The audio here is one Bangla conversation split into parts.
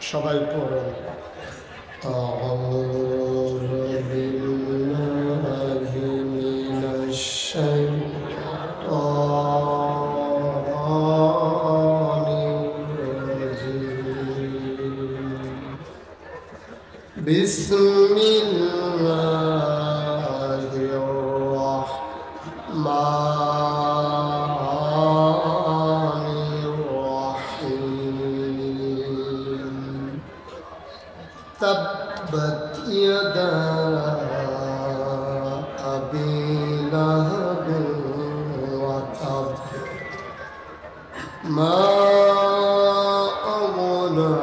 সবাই পড়ুন। أعوذ بالله من الشيطان الرجيم. بسم الله الرحمن الرحيم. تبت يدا أبي لهب وتب ما أغنى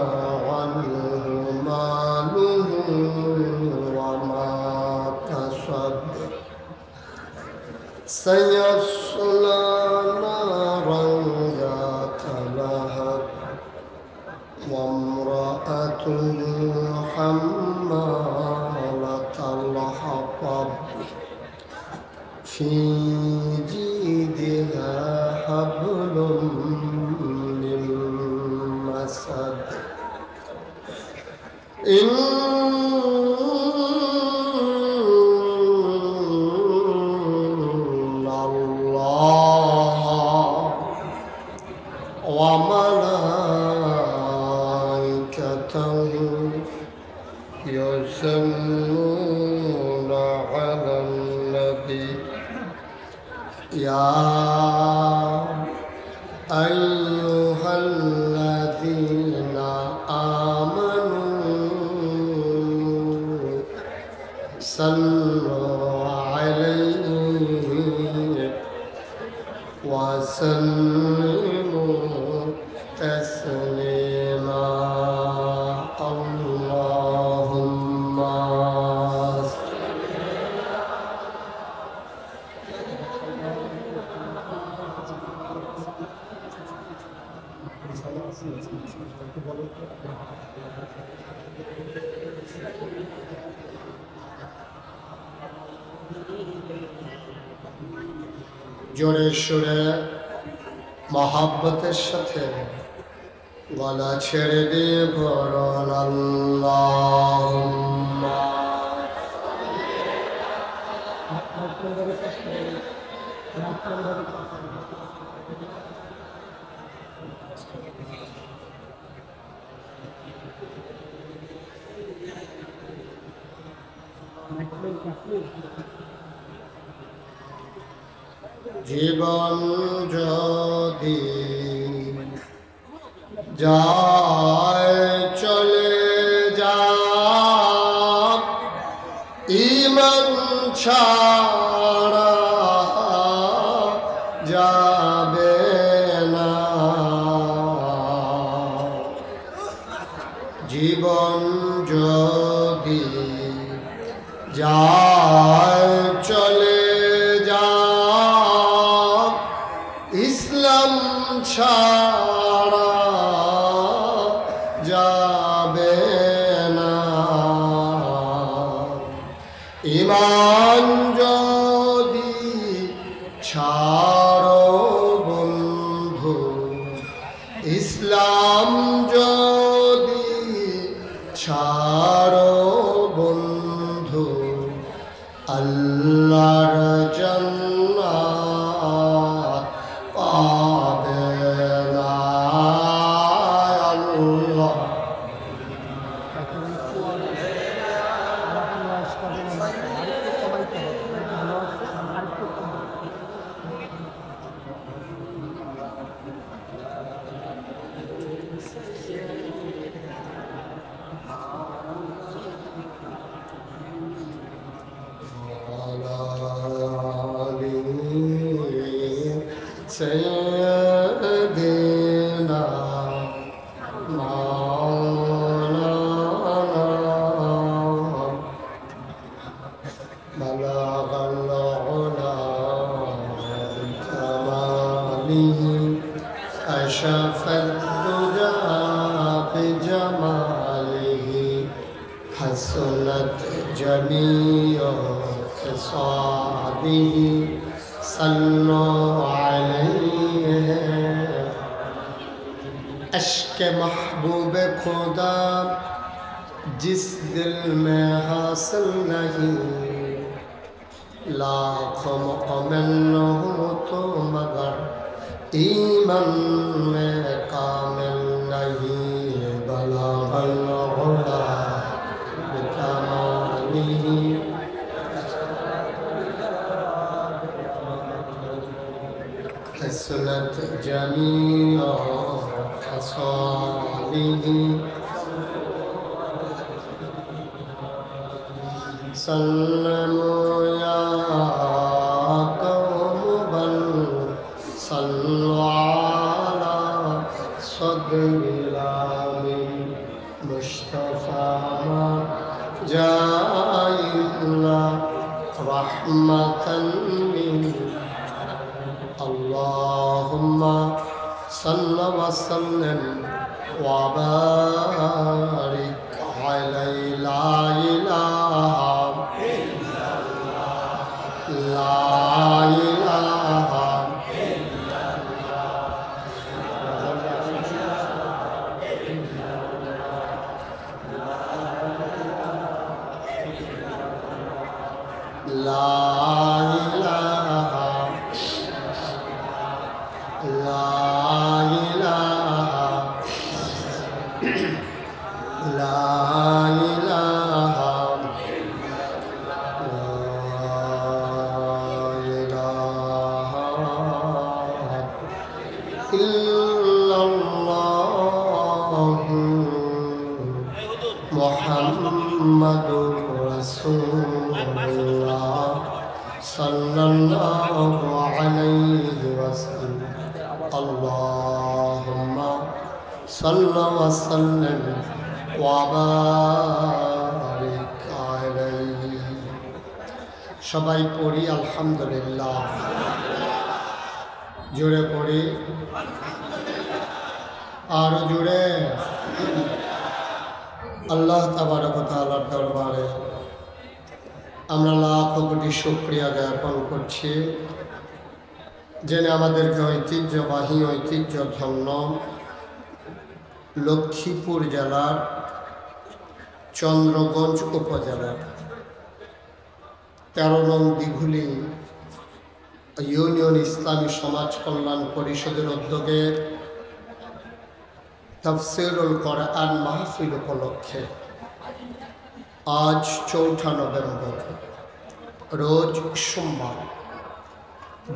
عنه ماله وما كسب سيصلى نارا ذات لهب وامرأته حمالة الحطب في جيدها حبل من مسد إن الله وملائكته يصلون على النبي يا أيها الذين آمنوا صلوا عليه وسلموا تسليما اللهم জোরে সুরে মহাব্বতের সাথে গলা ছেড়ে দিয়ে পড়ুন আল্লাহুম্মা জীবন যদি যায় চলে যা ঈমান ছাড়া যাবে না জীবন যদি যায় চলে যা ইসলাম ছাড়া যাবে না ঈমান যদি ছাড়ো বন্ধু ইসলাম যদি ছাড়ো বন্ধু আল্লাহর জান্নাত পাবে না আল্লাহ سيدنا مولانا بلغ العلا بكماله كشف الدجى بجماله حسنت جميع خصاله صلوا عليه अश्क महबूब खुदा जिस दिल में हासिल नहीं, लाखों मोमिन हो तो मगर ईमान में कामिल नहीं। बलगल उला बिकमालिही हसनत जमीअ खसालिही। सल्लल्लाहु या कौम बल सल्लु अला सद्रिल आमीन मुस्तफा जाइल्ला रहमतन लिल अल्लाहुम्मा सल्लि व सल्लिम व बारिक अलैहि ला इलाहा मुहम्मदुर रसूलुल्लाह सल्लल्लाहु अलैहि वसल्लम। अल्लाहुम्मा सल्लि व सल्लिम व बारिक अलैहि। সবাই পড়ি আলহামদুলিল্লাহ, জোরে পড়ি আরো জোরে। আল্লাহ তাবারক ওয়া তাআলার দরবারে আমরা লাখো কোটি শুকরিয়া জ্ঞাপন করছি, যিনি আমাদেরকে ঐতিহ্যবাহী ঐতিহ্যধন্য লক্ষ্মীপুর জেলার চন্দ্রগঞ্জ উপজেলার 13 নং দিঘুলী ইউনিয়ন ইসলামী সমাজ কল্যাণ পরিষদের উদ্যোগে তাফসীরুল কোরআন মাহফিল উপলক্ষে আজ 4 নভেম্বর রোজ সোমবার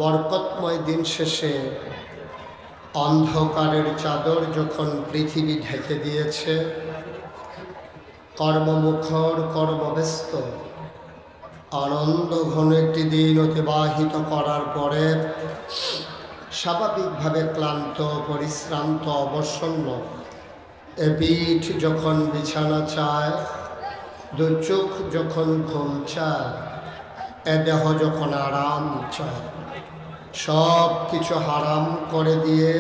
বরকতময় দিন শেষে অন্ধকারের চাদর যখন পৃথিবী ঢেকে দিয়েছে, কর্মমুখর কর্মব্যস্ত আনন্দ ঘন একটি দিন অতিবাহিত করার পরে স্বাভাবিকভাবে ক্লান্ত পরিশ্রান্ত অবসন্ন এ পিঠ যখন বিছানা চায়, দু চোখ যখন ঘুম চায়, এ দেহ যখন আরাম চায়, সব কিছু হারাম করে দিয়ে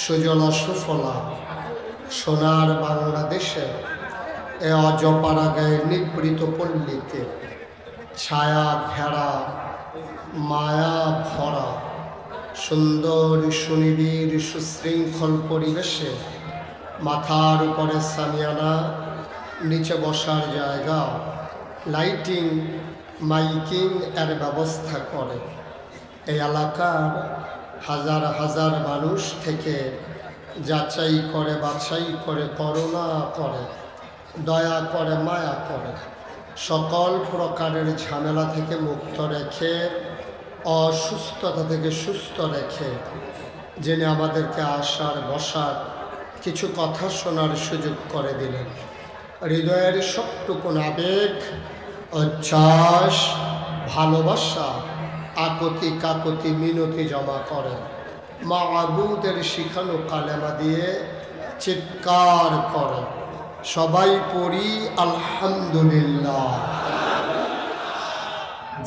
সুজলা সুফলা সোনার বাংলাদেশে এ অজপাড়া গায়ের নিবৃত পল্লীতে ছায়া ঘেরা মায়া ভরা সুন্দর সুনিবিড় সুশৃঙ্খল পরিবেশে মাথার উপরে সামিয়ানা, নিচে বসার জায়গা, লাইটিং মাইকিং এর ব্যবস্থা করে এই এলাকার হাজার হাজার মানুষ থেকে যাচাই করে বাছাই করে করুণা করে দয়া করে মায়া করে সকল প্রকারের ঝামেলা থেকে মুক্ত রেখে অসুস্থতা থেকে সুস্থ রেখে যিনি আমাদেরকে আসার বসার কিছু কথা শোনার সুযোগ করে দিলেন। হৃদয়ের সবটুকুন আবেগ উচ্ছ্বাস ভালোবাসা আকতি কাকতি মিনতি জমা করে মাবুদের শিখানো কালেমা দিয়ে চিৎকার করে সবাই পড়ি আলহামদুলিল্লাহ।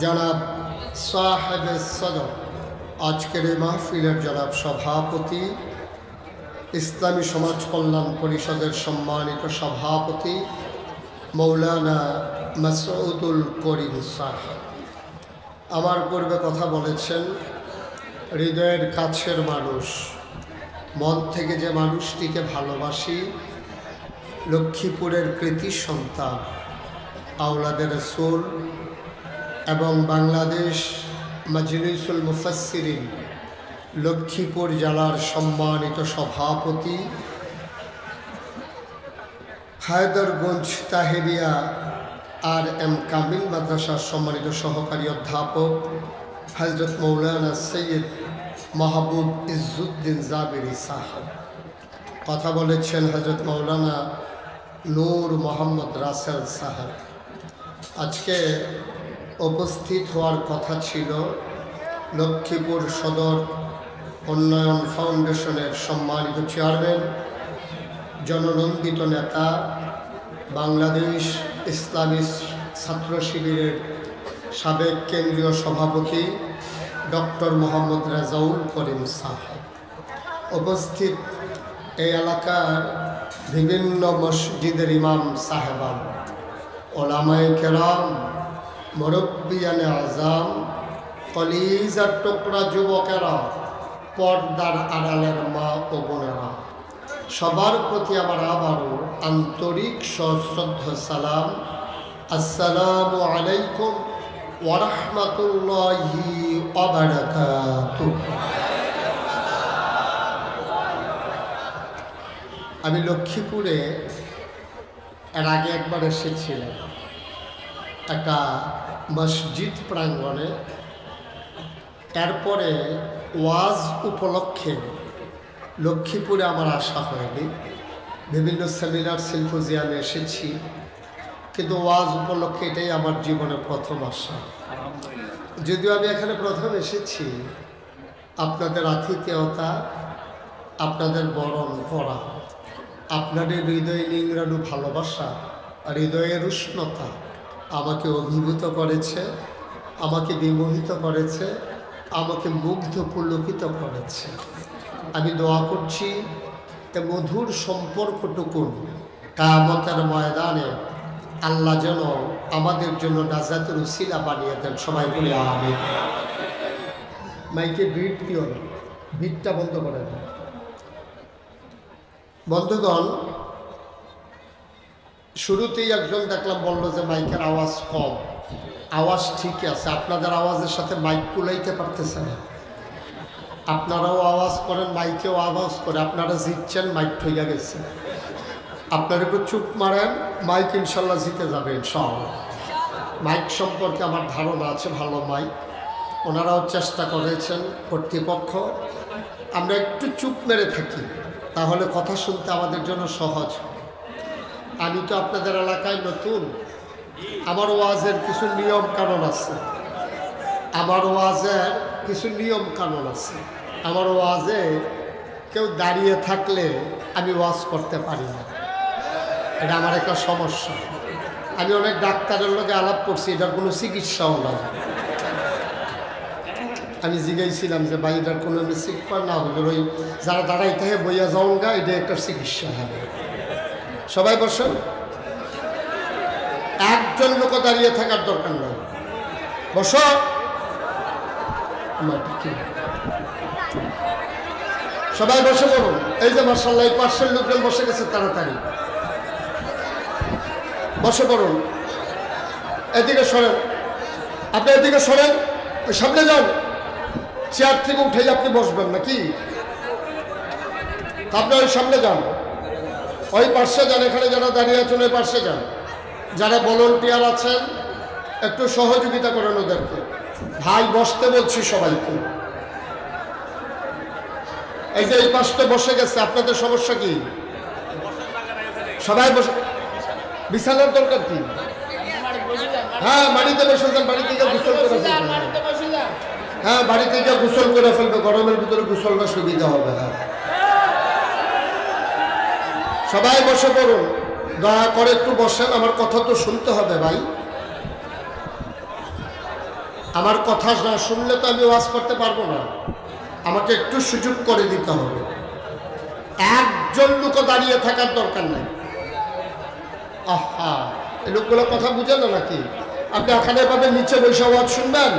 জনাব সাহেবে সদর আজকের এই মাহফিলের জনাব সভাপতি, ইসলামী সমাজ কল্যাণ পরিষদের সম্মানিত সভাপতি মৌলানা মাসউদুল করিম সাহেব আমার পূর্বে কথা বলেছেন, হৃদয়ের কাছের মানুষ, মন থেকে যে মানুষটিকে ভালোবাসি, লক্ষ্মীপুরের কৃতি সন্তান আওলাদের রাসূল এবং বাংলাদেশ মাজলিসুল মুফাসসিরিন লক্ষ্মীপুর জেলার সম্মানিত সভাপতি, হায়দরগঞ্জ তাহেরিয়া RM কামিল মাদ্রাসার সম্মানিত সহকারী অধ্যাপক হযরত মৌলানা সৈয়দ মাহবুব ইজ্জুদ্দিন জাবিরি সাহেব। কথা বলেছেন হযরত মৌলানা নূর মোহাম্মদ রাসেল সাহেব। আজকে উপস্থিত হওয়ার কথা ছিল লক্ষ্মীপুর সদর উন্নয়ন ফাউন্ডেশনের সম্মানিত চেয়ারম্যান, জননন্দিত নেতা, বাংলাদেশ ইসলামী ছাত্র শিবিরের সাবেক কেন্দ্রীয় সভাপতি ডক্টর মোহাম্মদ রেজাউল করিম সাহেব। উপস্থিত এই এলাকার বিভিন্ন মসজিদের ইমাম সাহেবান, ওলামায়ে কেরাম, মুরব্বিয়ানে আযাম, কলিজার টুকরা যুবকেরা, পর্দার আড়ালের মা ও বোনেরা, সবার প্রতি আমার আবারও আন্তরিক সশ্রদ্ধ সালাম। আসসালামু আলাইকুম ওয়া রাহমাতুল্লাহি ওয়া বারাকাতুহু। আমি লক্ষ্মীপুরে এর আগে একবার এসেছিলাম একটা মসজিদ প্রাঙ্গণে। এরপরে ওয়াজ উপলক্ষে লক্ষ্মীপুরে আমার আসা হয়নি। বিভিন্ন সেমিনার সিম্পোজিয়ামে এসেছি, কিন্তু ওয়াজ উপলক্ষে এটাই আমার জীবনে প্রথম আসা। যদিও আমি এখানে প্রথম এসেছি, আপনাদের আতিথেয়তা, আপনাদের বরণ করা, আপনাদের হৃদয়ে নিংড়ানো ভালোবাসা, হৃদয়ের উষ্ণতা আমাকে অভিভূত করেছে, আমাকে বিমোহিত করেছে, আমাকে মুগ্ধ পুলকিত করেছে। আমি দোয়া করছি এ মধুর সম্পর্কটুকুন কিয়ামতের ময়দানে আল্লাহ যেন আমাদের জন্য নাজাতের উসিলা বানিয়ে দেন। সবাই বলে আমিন। মাইকে বিট দিও না, বিটটা বন্ধ করে দেন। বন্ধুগণ, শুরুতেই একজন দেখলাম বলল যে মাইকের আওয়াজ কম। আওয়াজ ঠিকই আছে, আপনাদের আওয়াজের সাথে মাইক কুলাইতে পারতেছে না। আপনারাও আওয়াজ করেন, মাইকেও আওয়াজ করে, আপনারা জিতছেন, মাইক ঠইয়া গেছে। আপনারা একটু চুপ মারেন, মাইক ইনশাল্লাহ জিতে যাবে ইনশাআল্লাহ। মাইক সম্পর্কে আমার ধারণা আছে, ভালো মাইক। ওনারাও চেষ্টা করেছেন, কর্তৃপক্ষ। আমরা একটু চুপ মেরে থাকি, তাহলে কথা শুনতে আমাদের জন্য সহজ। আমি তো আপনাদের এলাকায় নতুন, আমার ওয়াজের কিছু নিয়ম কানুন আছে। আমার ওয়াজের কিছু নিয়ম কানুন আছে। আমার ওয়াজে কেউ দাঁড়িয়ে থাকলে আমি ওয়াজ করতে পারি না, এটা আমার একটা সমস্যা। আমি অনেক ডাক্তারের লোকে আলাপ করছি, এটার কোনো চিকিৎসাও নাই। আমি জিজ্ঞাসিলাম যে ভাই এটার কোনো চিকিৎসা না হলে ওই যারা দাঁড়াইতে হয় বইয়া যাওন গা, এটা একটা চিকিৎসা হবে। সবাই বসুন, একজন লোক দাঁড়িয়ে থাকার দরকার নাই। বস। সবাই বসে পড়ুন। এই যে মাশাআল্লাহ এই পাশের লোকজন বসে গেছে, তাড়াতাড়ি বসে পড়ুন। এদিকে সরেন, আপনি এদিকে সরেন, ওই সামনে যান। চেয়ার থেকে উঠেই আপনি বসবেন নাকি? আপনি ওই সামনে যান, ওই পাশে যান। এখানে যারা দাঁড়িয়ে আছেন ওই পাশে যান। যারা ভলান্টিয়ার আছেন একটু সহযোগিতা করেন ওদেরকে। ভাই বসতে বলছি সবাইকে। এই যে এই পাশটা বসে গেছে, আপনাদের সমস্যা কি? সবাই বসে, বিছানার দরকার কি? হ্যাঁ, বাড়িতে বসে যান, বাড়ি থেকে গোসল করে ফেলবে। হ্যাঁ, বাড়ি থেকে গোসল করে ফেলবে, গরমের ভিতরে গোসলটা সুবিধা হবে। হ্যাঁ, সবাই বসে পড়ুন, দয়া করে একটু বসেন। আমার কথা তো শুনতে হবে ভাই, আমার কথা না শুনলে তো আমি ওয়াজ করতে পারবো না। আমাকে একটু সুযোগ করে দিতে হবে। একজন লোক দাঁড়িয়ে থাকার দরকার নাই। আহা, এই লোকগুলো কথা বুঝে না নাকি? আপনি এখানে এভাবে নিচে বসে আওয়াজ শুনবেন?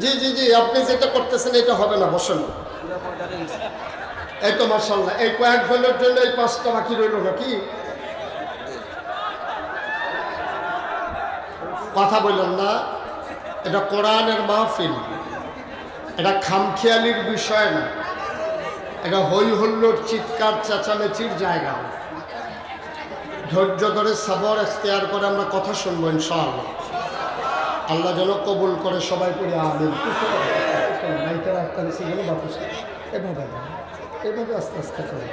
জি জি জি, আপনি যেটা করতেছেন এটা হবে না, বসেন। এই তো মাশাআল্লাহ, এই কয়েকজনের জন্য এই 5টা বাকি রইল নাকি? কথা বললেন না, এটা কোরআনের মাহফিল, এটা খামখেয়ালির বিষয় না, এটা হই হল্লোর চিৎকার চেঁচামেচির জায়গা। ধৈর্য ধরে সবর এখতিয়ার করে আমরা কথা শুনবো ইনশাআল্লাহ। আল্লাহ যেন কবুল করে, সবাই করে আমিন। এভাবে এভাবে আস্তে আস্তে করে,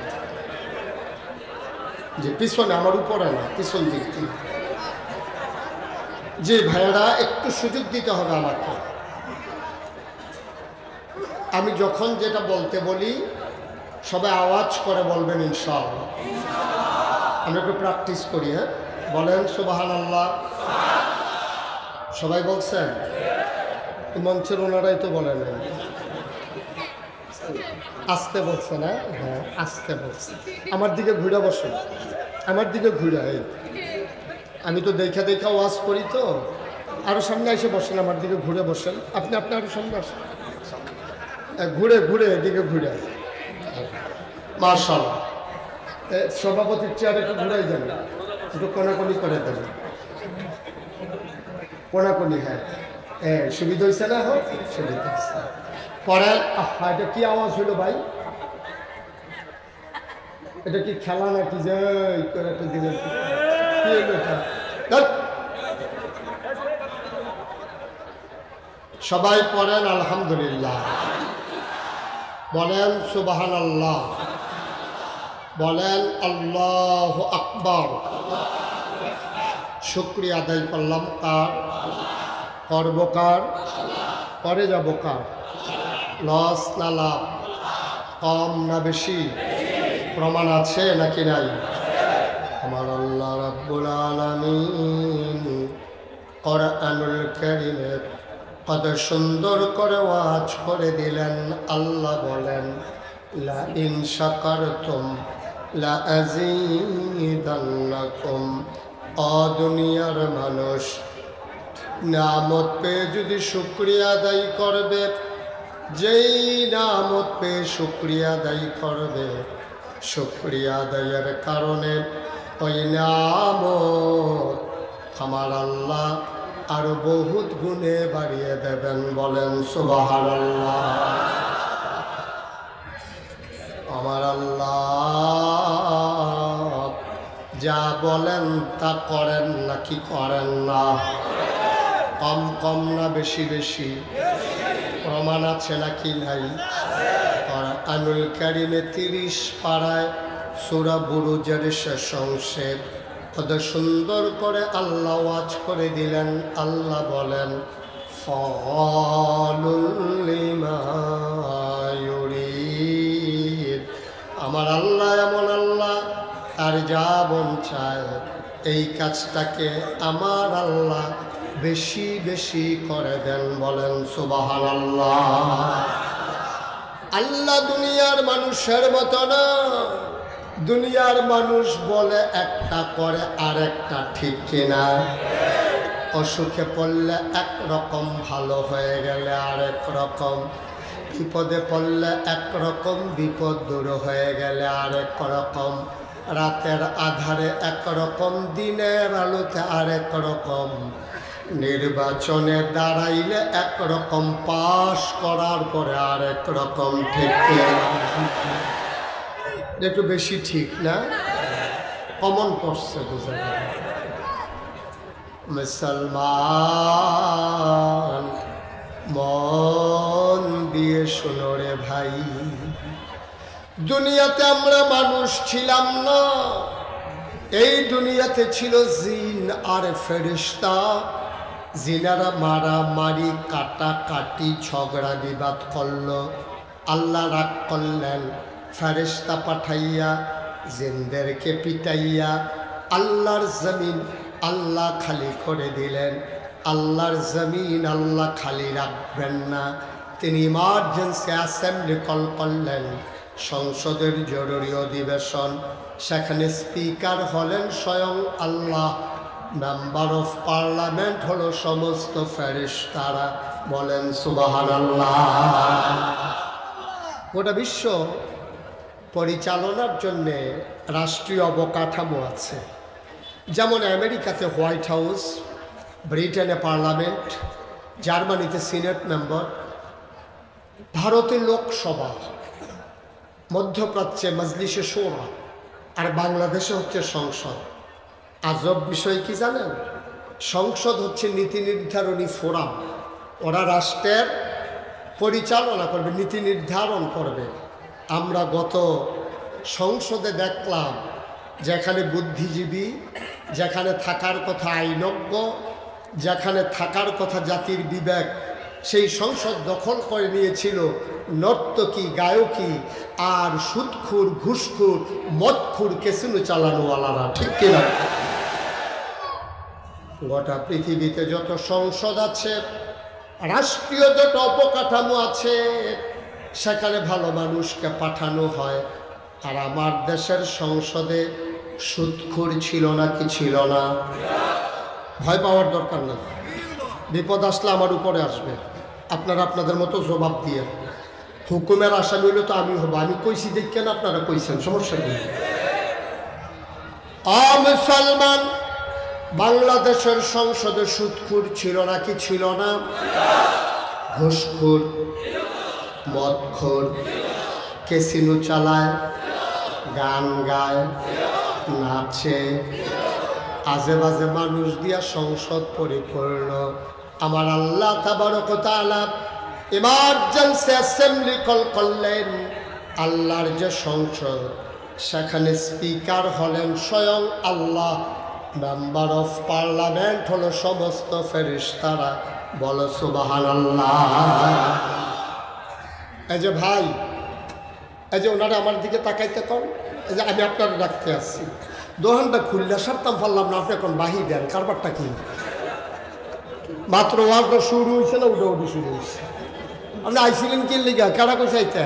যে পিছনে আমার উপরে না, পিছন দিক থেকে। যে ভাইয়েরা একটু সুযোগ দিতে হবে আমাকে, আমি যখন যেটা বলতে বলি সবাই আওয়াজ করে বলবেন ইনশাআল্লাহ। আমরা একটু প্র্যাকটিস করি। হ্যাঁ, বলেন সুবহানাল্লাহ। সবাই বলছেন? মঞ্চের ওনারাই তো বলেন, আস্তে বলছে না? হ্যাঁ আস্তে বলছে। আমার দিকে ঘুরে বসেন, আমার দিকে ঘুরে। আমি তো দেখা দেখা ওয়াজ করি, তো আরো সামনে এসে বসেন, আমার দিকে ঘুরে বসেন। আপনি আরো সামনে আসেন, ঘুরে ঘুরে এদিকে ঘুরে। মাশাআল্লাহ, সভাপতির চেয়ার একটু ঘুরাই দেন, একটু কোনাকুনি করে দেন, কোনাকুনি। হ্যাঁ সুবিধা হয়েছে না? হোক সুবিধা হয়েছে। পরে এটা কি আওয়াজ হলো ভাই? এটা কি খেলা নাকি যে করে একটা দিলেন? কি হলো এটা? সবাই পড়েন আলহামদুলিল্লাহ, বলেন সুবহানাল্লাহ, বলেন আল্লাহু আকবার। শুকরিয়া আদায় করলাম কার? করব কার? করে যাব কার? লস না লাভ? কম না বেশি? প্রমাণ আছে নাকি নাই? আমার আল্লাহ রাব্বুল আলামিন কোরআনুল কারীমে কত সুন্দর করে ওয়াজ করে দিলেন। আল্লাহ বলেন, লা ইন শাকারতুম লা আযীদান্নাকুম। ও দুনিয়ার মানুষ, নিয়ামত পেয়ে যদি শুকরিয়া আদায় করবে, যেই নিয়ামত পেয়ে শুকরিয়া আদায় করবে, শুকরিয়া আদায়ের কারণে ওই নিয়ামত আমার আল্লাহ আরো বহুত গুণে বাড়িয়ে দেবেন। বলেন সুবহানাল্লাহ। আমার আল্লাহ যা বলেন তা করেন নাকি করেন না? কম কম না বেশি বেশি? প্রমাণ আছে নাকি নাই? কোরআনুল কারীমে 30 পারায় সূরা বুরুজের শেষ অংশে কত সুন্দর করে আল্লাহ ওয়াজ করে দিলেন। আল্লাহ বলেন, ফাআলুল লিমা ইউরিদ। আমার আল্লাহ এমন আল্লাহ, আর যা মন চায় এই কাজটাকে আমার আল্লাহ বেশি বেশি করে দেন। বলেন সুবহানাল্লাহ। আল্লাহ দুনিয়ার মানুষের মতো না। দুনিয়ার মানুষ বলে একটা, করে আর একটা, ঠিক কিনা? অসুখে পড়লে একরকম, ভালো হয়ে গেলে আরেক রকম, বিপদে পড়লে একরকম, বিপদ দূর হয়ে গেলে আরেক রকম, রাতের আধারে একরকম, দিনের আলোতে আরেক রকম, নির্বাচনে দাঁড়াইলে একরকম, পাশ করার পরে আরেক রকম, ঠিক একটু বেশি ঠিক না? কমন পড়ছে, বুঝা গেল। মুসলমান মন দিয়ে শোনো রে ভাই, দুনিয়াতে আমরা মানুষ ছিলাম না। এই দুনিয়াতে ছিল জিন আর ফেরেশতা। জিনারা মারামারি, কাটাকাটি, ঝগড়া বিবাদ করলো। আল্লাহ রাগ করলেন, ফেরেশতা পাঠাইয়া জিনদেরকে পিটাইয়া আল্লাহর জমিন আল্লাহ খালি করে দিলেন। আল্লাহর জমিন আল্লাহ খালি রাখবেন না, তিনি ইমার্জেন্সি অ্যাসেম্বলি কল করলেন, সংসদের জরুরি অধিবেশন। সেখানে স্পিকার হলেন স্বয়ং আল্লাহ। মেম্বার অফ পার্লামেন্ট হলো সমস্ত ফেরেশতারা। বলেন সুবহানাল্লাহ। গোটা বিশ্ব পরিচালনার জন্যে রাষ্ট্রীয় অবকাঠামো আছে। যেমন আমেরিকাতে হোয়াইট হাউস, ব্রিটেনে পার্লামেন্ট, জার্মানিতে সিনেট মেম্বার, ভারতে লোকসভা, মধ্যপ্রাচ্যে মজলিসে শোরা, আর বাংলাদেশে হচ্ছে সংসদ। আজব বিষয় কি জানেন? সংসদ হচ্ছে নীতি নির্ধারণী ফোরাম। ওরা রাষ্ট্রের পরিচালনা করবে, নীতি নির্ধারণ করবে। আমরা গত সংসদে দেখলাম যেখানে বুদ্ধিজীবী, যেখানে থাকার কথা আইনজ্ঞ, যেখানে থাকার কথা জাতির বিবেক, সেই সংসদ দখল করে নিয়েছিল নর্তকী, গায়কী আর সুদখুর, ঘুষখুর, মদখুর, ক্যাসিনো চালানোওয়ালারা। ঠিক কিনা? গোটা পৃথিবীতে যত সংসদ আছে, রাষ্ট্রীয় যত অবকাঠামো আছে, সেখানে ভালো মানুষকে পাঠানো হয়। আর আমার দেশের সংসদে সুদখুর ছিল না কি ছিল না? ভয় পাওয়ার দরকার নেই। বিপদ আসলে আমার উপরে আসবে, আপনারা আপনাদের মতো জবাব দিয়ে। হুকুমের আসামি হলে তো আমি হবো। আমি কইছি দেখেন, আপনারা কইছেন, সমস্যা নেই। মুসলমান, বাংলাদেশের সংসদে সুদখুর ছিল না কি ছিল না? ঘুষখোর, মদখোর, ক্যাসিনো চালায়, গান গায়, নাচে, আজে বাজে মানুষ দিয়া সংসদ পরিপূর্ণ। আমার আল্লাহ তাবারক ওয়া তাআলা ইমার্জেন্সি অ্যাসেম্বলি কল করলেন। আল্লাহর যে সংসদ, সেখানে স্পিকার হলেন স্বয়ং আল্লাহ, মেম্বার অফ পার্লামেন্ট হলো সমস্ত ফেরেশতারা। বলো সুবহানাল্লাহ। এই যে ভাই, এই যে ওনারা আমার দিকে তাকাইতে কন, এই যে আমি আপনারা রাখতে আসছি, দোকানটা খুললে সারতাম পারলাম না, আপনি এখন বাহি দেন, কারবারটা কি? মাত্র ওয়াজটা শুরু হয়েছে না উঠি শুরু হয়েছে? আপনি আইছিলেন কি লিগা? কারা কইছে আইতে?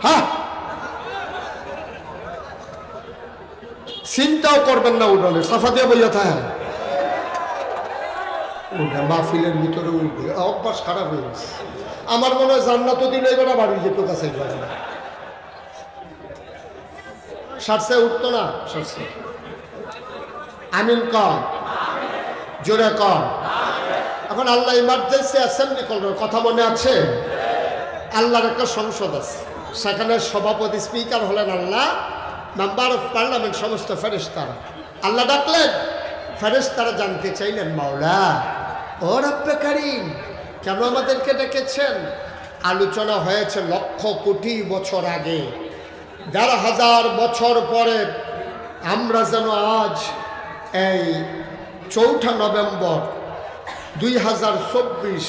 হ্যাঁ, চিন্তাও করবেন না, উঠোনে সাফা দিয়ে বইয়া থাকে, উঠে মাহফিলের ভিতরে উঠবে। অভ্যাস খারাপ হয়ে গেছে। আমার মনে হয় জান্নাত দিলে এবার বাড়ি যেত কাছে সারসে উঠতো না, সারসে। আমিন কম, জোরে কম। এখন আল্লাহ ইমার্জেন্সি অ্যাসেম্বলি করবে, কথা মনে আছে? আল্লাহর একটা সংসদ আছে, সেখানে সভাপতি স্পিকার হলেন আল্লাহ, মেম্বার অফ পার্লামেন্ট সমস্ত ফেরেশতারা। আল্লাহ ডাকলেন, ফেরেশতারা জানতে চাইলেন, মাওলা ও রব্বে কারীম, কেন আমাদেরকে ডেকেছেন? আলোচনা হয়েছে লক্ষ কোটি বছর আগে, ১,৫০০ বছর পরে আমরা যেন আজ এই ৪ঠা নভেম্বর ২০২৪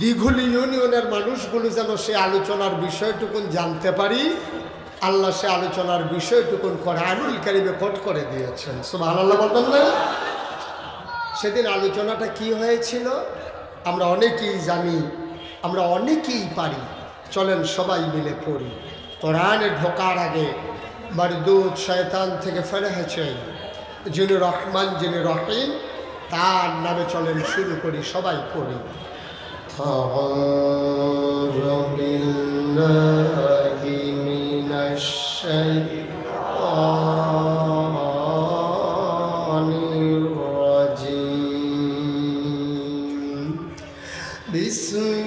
দিঘুলি ইউনিয়নের মানুষগুলো যেন সে আলোচনার বিষয়টুকুন জানতে পারি। আল্লাহ সে আলোচনার বিষয়টুকুন কোরআনুল কারীমে কোট করে দিয়েছেন। সুবহানাল্লাহ বলবেন না? সেদিন আলোচনাটা কি হয়েছিল আমরা অনেকেই জানি, আমরা অনেকেই পারি। চলেন সবাই মিলে পড়ি। কোরআনে ঢোকার আগে মারদুদ শয়তান থেকে ফেরেছে, যিনি রহমান, যিনি রহিম, তার নামে চলেন শুরু করি, সবাই পড়ি। আউযু বিল্লাহি মিনাশ শাইতানির রাজীম। বিসমিল্লাহির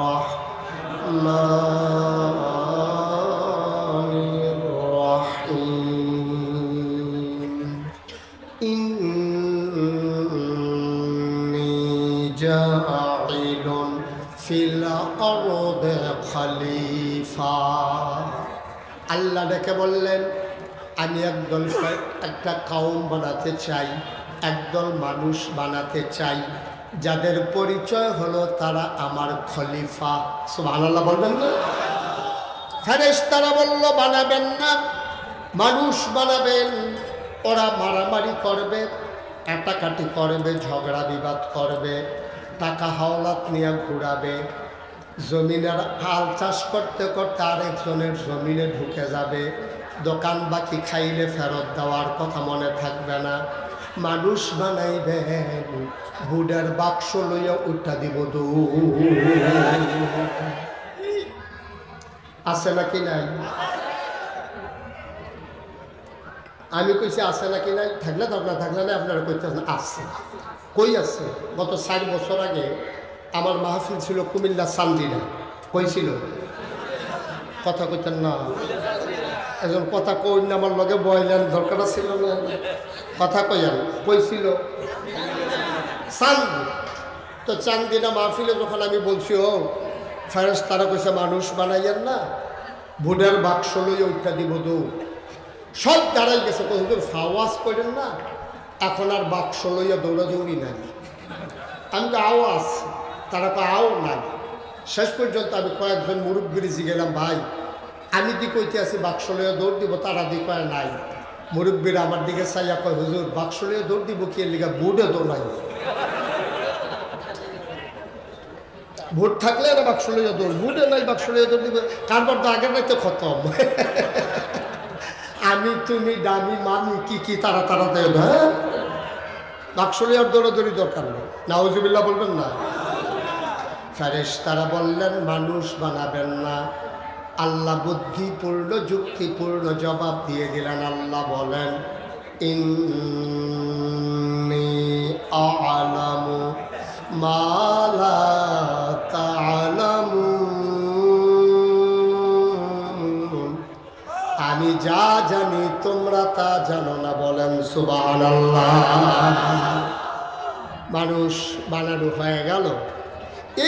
রাহমানির রাহিম। ইন্নী জাইলুন ফিল আরদি খলিফা। আল্লাহ ডেকে বললেন, আমি একটা কাউম বানাতে চাই, একদল মানুষ বানাতে চাই, যাদের পরিচয় হলো তারা আমার খলিফা। সুবহানাল্লাহ বলবেন না? ফেরেশতারা বলল, বানাবেন না, মানুষ বানাবেন। ওরা মারামারি করবে, কাটাকাটি করবে, ঝগড়া বিবাদ করবে, টাকা হাওলাত নিয়ে ঘুরাবে, জমিনের হাল চাষ করতে করতে আরেকজনের জমিনে ঢুকে যাবে, দোকান বাকি খাইলে ফেরত দেওয়ার কথা মনে থাকবে না। মানুষ বানাইবেন, বুডের বাক্স লইয়া উঠা দিব আছে নাকি নাই? আমি কইছি আছে নাকি নাই, থাকলে তো আপনার থাকলে না, আপনারা কইতেছেন আছে। কই আছে? গত 4 বছর আগে আমার মাহফিল ছিল কুমিল্লা চান্দিনা। কইছিল কথা কইতেন না, একজন কথা কই না, আমার লগে বইলেন, দরকার ছিল না কথা কইয়ান। কইছিল চান্দি। তো চান্দিনা মাহফিলে যখন আমি বলছি ও ফেরেশতারা কইছে মানুষ বানাইয়েন না, ভোটের বাক্স লইয়া উঠা দিব সব দাঁড়াই গেছে। হুজুর ফাওয়াজ করেন না, এখন আর বাক্স লইয়া দৌড়াদৌড়ি নাই। আমি তো আওয়াজ, তারা তো আও নাই। শেষ পর্যন্ত আমি কয়েকজন মুরব্বীর গেলাম, ভাই আমি দি কইতে আছি বাক্স লইয়া দৌড় দিব, তারা দি কয় নাই। মুরব্বীরা আমার দিকে চাইয়া কয় হুজুর বাক্স লইয়া দৌড় দিব কি লিগা, বুটে তো নাই। ভোট থাকলে না বাক্স লইয়া দৌড়, বুটে নাই বাক্স লইয়া দৌড় দিব, কারবার তো আগের রাইতে খতম। আমি তুমি দামি মামি কি কি তারা তারা দেয়, হ্যাঁ বাক্স লইয়ার দৌড়াদৌড়ি দরকার নেই। নাউজুবিল্লাহ বলবেন না। ফেরেশতারা বললেন মানুষ বানাবেন না। আল্লাহ বুদ্ধিপূর্ণ যুক্তিপূর্ণ জবাব দিয়ে দিলেন। আল্লাহ বলেন ইন্নী আ'লামু মা লা তা'লামুন, আমি যা জানি তোমরা তা জানো না। বলেন সুবহানাল্লাহ। মানুষ বানানো হয়ে গেল।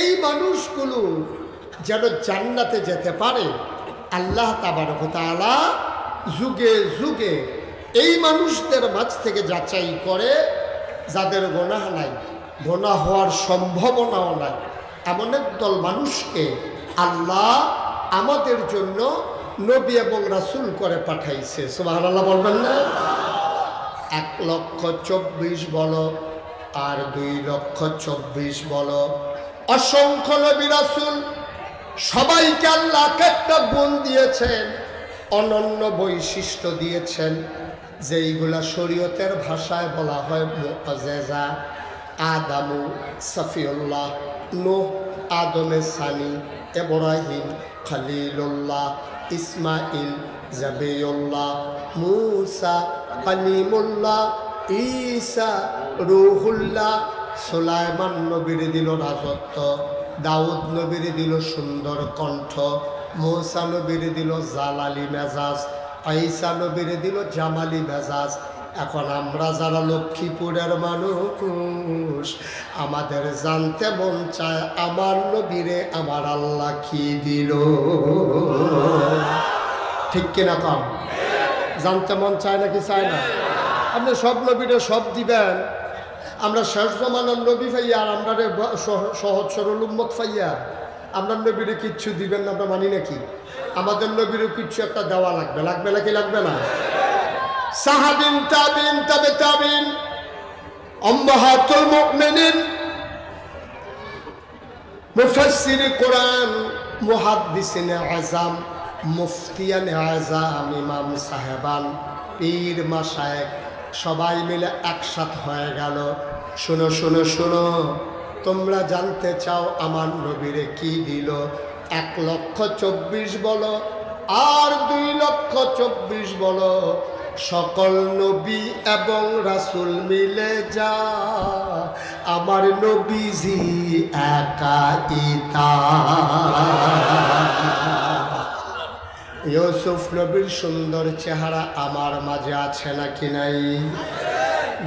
এই মানুষগুলো যেন জান্নাতে যেতে পারে, আল্লাহ তাবারক ওয়া তাআলা যুগে যুগে এই মানুষদের মাঝ থেকে যাচাই করে, যাদের গুনাহ নাই, গুনাহ হওয়ার সম্ভাবনাও নাই, এমন একদল মানুষকে আল্লাহ আমাদের জন্য নবী এবং রাসূল করে পাঠাইছে। সুবহানাল্লাহ বলবেন না? 1,24,000 বলো আর 2,24,000 বলো, অসংখ্য নবী রাসূল সবাইকে আল্লাহ একটা গুণ দিয়েছেন, অনন্য বৈশিষ্ট্য দিয়েছেন, যেইগুলা শরীয়তের ভাষায় বলা হয় মুআজ্জেজা। আদামু সফিউল্লাহ, নূহ আদমে সানি, ইব্রাহিম খলিলুল্লাহ, ইসমাইল জাবিউল্লাহ, মূসা কালিমুল্লাহ, ঈসা রূহুল্লাহ। সুলাইমান নবীর দিল রাজত্ব, দাউদ নবীর দিল সুন্দর কণ্ঠ, মূসা নবীর দিল জালালি মেজাজ, ঈসা নবীর দিল জামালি মেজাজ। এখন আমরা যারা লক্ষ্মীপুরের মানুষ, আমাদের জানতে মন চায় আমার নবীরে আমার আল্লাহ কি দিল। ঠিক কিনা কম? জানতে মন চায় নাকি চায় না? আপনি সব নবীরে সব দিবেন, আমরা শেষ জমানার নবী পাইয়া আর আমরা সহজ সরল উম্মত পাইয়া আপনার নবীরে কিচ্ছু দিবেন না, আমরা মানি নাকি? আমাদের নবীরও কিচ্ছু একটা দেওয়া লাগবে, লাগবে নাকি লাগবে না? সাহাবিন তাবিন তাবে তাবিন, উম্মাহাতুল মুমিনিন, মুফাসসিরে কোরআন, মুহাদ্দিসিনে আযম, মুফতিয়ানে আযম, ইমাম সাহেবান, পীর মাশায়েখ সবাই মিলে একসাথ হয়ে গেল। শোনো শোনো শোনো, তোমরা জানতে চাও আমার নবীরে কি দিল? 1,24,000 বলো আর 2,24,000 বলো, সকল নবী এবং রাসূল মিলে যা আমার নবীজি একাইতা। ইউসুফ নবীর সুন্দর চেহারা আমার মাঝে আছে নাকি নাই?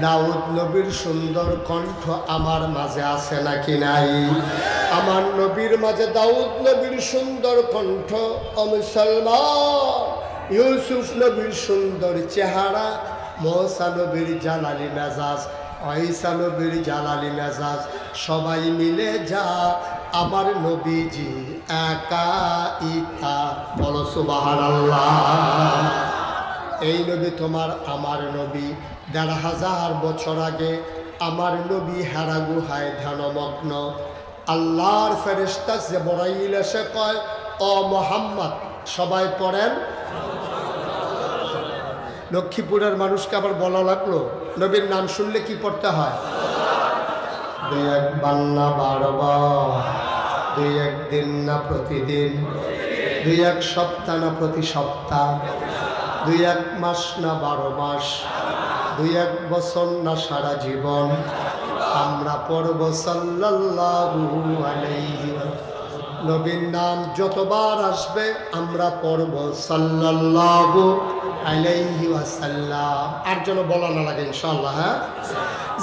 দাউদ নবীর সুন্দর কণ্ঠ আমার মাঝে আছে নাকি নাই? আমার নবীর মাঝে দাউদ নবীর সুন্দর কণ্ঠ, ও মুসলমান, ইউসুফ নবীর সুন্দর চেহারা, মূসা নবীর জালালি মেজাজ, ঈসা নবীর জালালি মেজাজ, সবাই মিলে যা আমার নবীজি একাইতা। বলো সুবহানাল্লাহ। এই নবী তোমার আমার নবী। 1,500 বছর আগে আমার নবী হেরা গুহায় ধ্যানমগ্ন। আল্লাহর ফেরেশতা জিবরাইল এসে কয়, ও মুহাম্মদ, সবাই পড়েন লক্ষ্মীপুরের মানুষকে আবার বলা লাগলো নবীর নাম শুনলে কি পড়তে হয়? দুই একবার না বারবার, দুই একদিন না প্রতিদিন, দুই এক সপ্তাহ না প্রতি সপ্তাহ, দুই এক মাস না 12 মাস, দুই এক বছর না সারা জীবন আমরা পড়ব সাল্লাল্লাহু আলাইহি। নবীর নাম যতবার আসবে আমরা পড়ব সাল্লাল্লাহু আলাইহি ওয়াসাল্লাম। আর যেন বলা না লাগে ইনশাআল্লাহ। হ্যাঁ,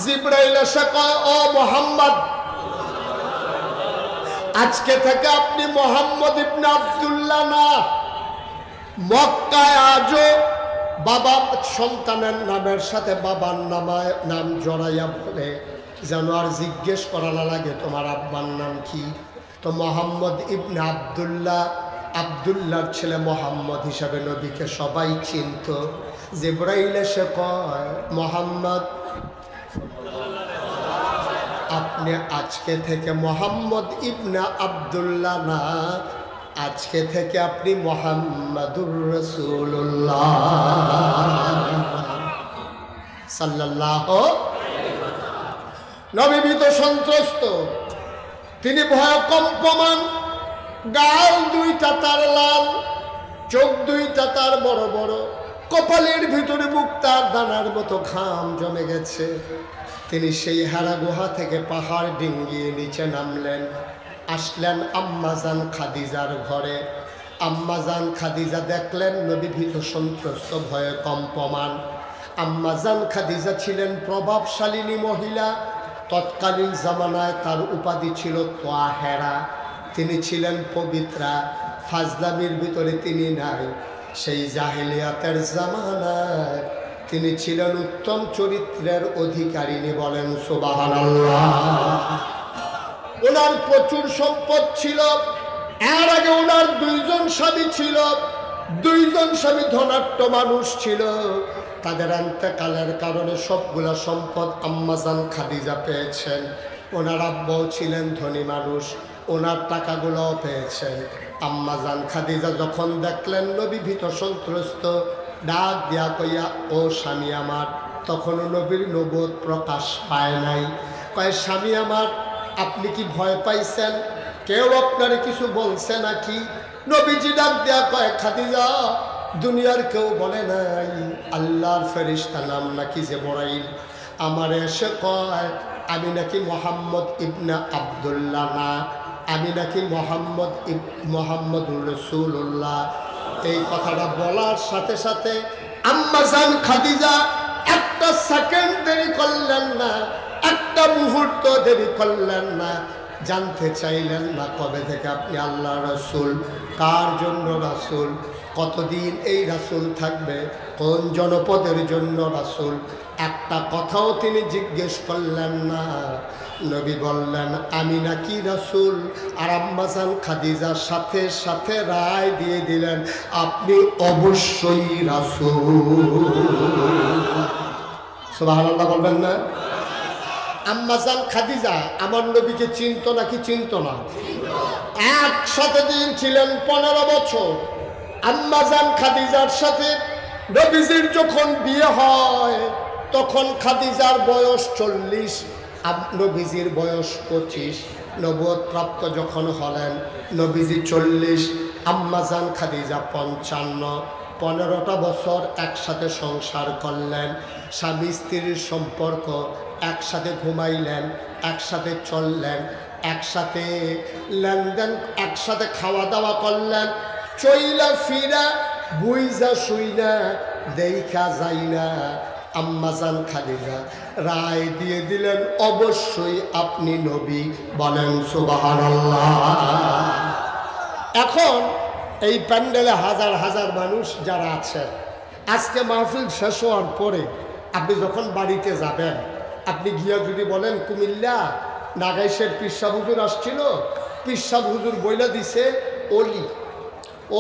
জিবরাইল এসে কয়, ও মুহাম্মদ, আজকে থেকে আপনি মুহাম্মদ ইবনে আব্দুল্লাহ না। মক্কায় আজও বাবা সন্তানের নামের সাথে বাবার নাম জড়াইয়া বলে যেন আর জিজ্ঞেস করা না লাগে তোমার আব্বার নাম কি। তো মোহাম্মদ ইবনে আব্দুল্লাহ, আব্দুল্লাহর ছেলে মোহাম্মদ হিসাবে নবীকে সবাই চিনত। জিবরাইল এসে কয়, মোহাম্মদ আপনি আজকে থেকে মোহাম্মদ ইবনে আব্দুল্লাহ না, আজকে থেকে আপনি মুহাম্মাদুর রাসূলুল্লাহ সাল্লাল্লাহু। নবী ভীত সন্ত্রস্ত, তিনি ভয় কম্পমান, গাল দুইটা তার লাল, চোখ দুইটা তার বড় বড়, কপালের ভিতরে মুক্তার দানার মতো ঘাম জমে গেছে। তিনি সেই হারা গুহা থেকে পাহাড় ডিঙ্গিয়ে নিচে নামলেন, আসলেন আম্মাজান খাদিজার ঘরে। আম্মাজান খাদিজা দেখলেন নবী ভীত সন্ত্রস্ত, ভয়ে কম্পমান। আম্মাজান খাদিজা ছিলেন প্রভাবশালিনী মহিলা। তৎকালীন জামানায় তার উপাধি ছিল তোয়াহেরা। তিনি ছিলেন পবিত্রা, ফাজলামির ভিতরে তিনি নাই। সেই জাহেলিয়াতের জামানায় তিনি ছিলেন উত্তম চরিত্রের অধিকারিণী, বলেন সুবহানাল্লাহ। ওনার প্রচুর সম্পদ ছিল। এর আগে ওনার 2 জন স্বামী ছিল, 2 জন স্বামী ধনাঢ্য মানুষ ছিল। তাদের ইন্তেকালের কারণে সবগুলা সম্পদ আম্মাজান খাদিজা পেয়েছেন। ওনার আব্বাও ছিলেন ধনী মানুষ, ওনার টাকাগুলোও পেয়েছেন। আম্মাজান খাদিজা যখন দেখলেন নবী ভীত সন্ত্রস্ত, ডাক দিয়া কইয়া, ও স্বামী আমার। তখনও নবীর নবুয়ত প্রকাশ পায় নাই। কয়, স্বামী আমার, আপনি কি ভয় পাইছেন? কেউ আপনারে কিছু বলছে নাকি? নবীজি ডাক দেয়া কয়, খাদিজা, দুনিয়ার কেউ বলে নাই, আল্লাহর ফেরেশতা নাম নাকি জিবরাইল আমার এসে কয় আমি নাকি মুহাম্মদ ইবনে আব্দুল্লাহ না, আমি নাকি মুহাম্মদুর রাসূলুল্লাহ। এই কথাটা বলার সাথে সাথে আম্মাজান খাদিজা একটা সেকেন্ড দেরি করলেন না, একটা মুহূর্ত দেরি করলেন না। জানতে চাইলেন না কবে থেকে আপনি আল্লাহ রাসূল, কার জন্য রাসূল, কতদিন এই রাসূল থাকবে, কোন জনপদের জন্য রাসূল, একটা কথাও তিনি জিজ্ঞেস করলেন না। নবী বললেন আমি নাকি রাসূল। আর আম্মাজান খাদিজার সাথে সাথে রায় দিয়ে দিলেন আপনি অবশ্যই রাসূল। সুবহানাল্লাহ বলবেন না? আম্মাজান খাদিজা আমার নবীকে চিনত নাকি চিনত না? একসাথে দিন ছিলেন 15 বছর। আম্মাজান খাদিজার সাথে নবীজির যখন বিয়ে হয় তখন খাদিজার বয়স 40, নবীজির বয়স 25। নবুয়ত প্রাপ্ত যখন হলেন নবীজি 40, আম্মাজান খাদিজা 55। 15টা বছর একসাথে সংসার করলেন, স্বামী স্ত্রীর সম্পর্ক, একসাথে ঘুমাইলেন, একসাথে চললেন, একসাথে লেনদেন, একসাথে খাওয়া দাওয়া করলেন। চইলা ফিরা বুইজা শুইনা দেখা যাই না আম্মাজান খাদিজা রায় দিয়ে দিলেন অবশ্যই আপনি নবী, বলেন সুবহানাল্লাহ। এখন এই প্যান্ডেলে হাজার হাজার মানুষ যারা আছেন, আজকে মাহফিল শেষ হওয়ার পরে আপনি যখন বাড়িতে যাবেন, আপনি গিয়া যদি বলেন কুমিল্লা নাগাইশের পীর সাহেব হুজুর আসছিল, পীর সাহেব হুজুর বইলা দিছে অলি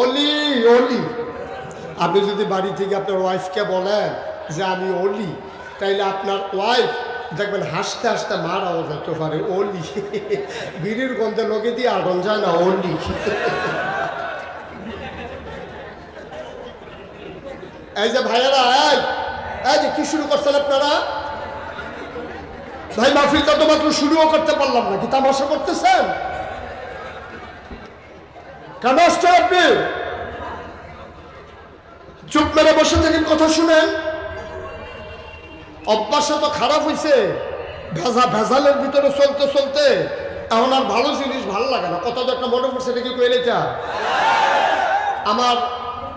অলি অলি। আপনি যদি বাড়ি থেকে আপনার ওয়াইফকে বলেন যে আমি অলি, তাইলে আপনার ওয়াইফ দেখবেন হাসতে হাসতে মারাও যেতে পারে। অলি বিড়ির গন্ধে লগে দিয়ে আড়ন যায় না, অলি। এই যে ভাইয়েরা, এই যে কি শুরু করছেন আপনারা? ভাই মাহফিলটা তো মাত্র শুরুও করতে পারলাম না, কি তামাশা করতেছেন? কেন আসছেন আপনি? চুপ মেরে বসে থাকেন, কথা শুনেন। অভ্যাসটা তো খারাপ হয়েছে, ভেজালের ভিতরে চলতে চলতে এখন আর ভালো জিনিস ভালো লাগে না। কত একটা মনে পড়ছে, এটা কি কইলে এটা? আমার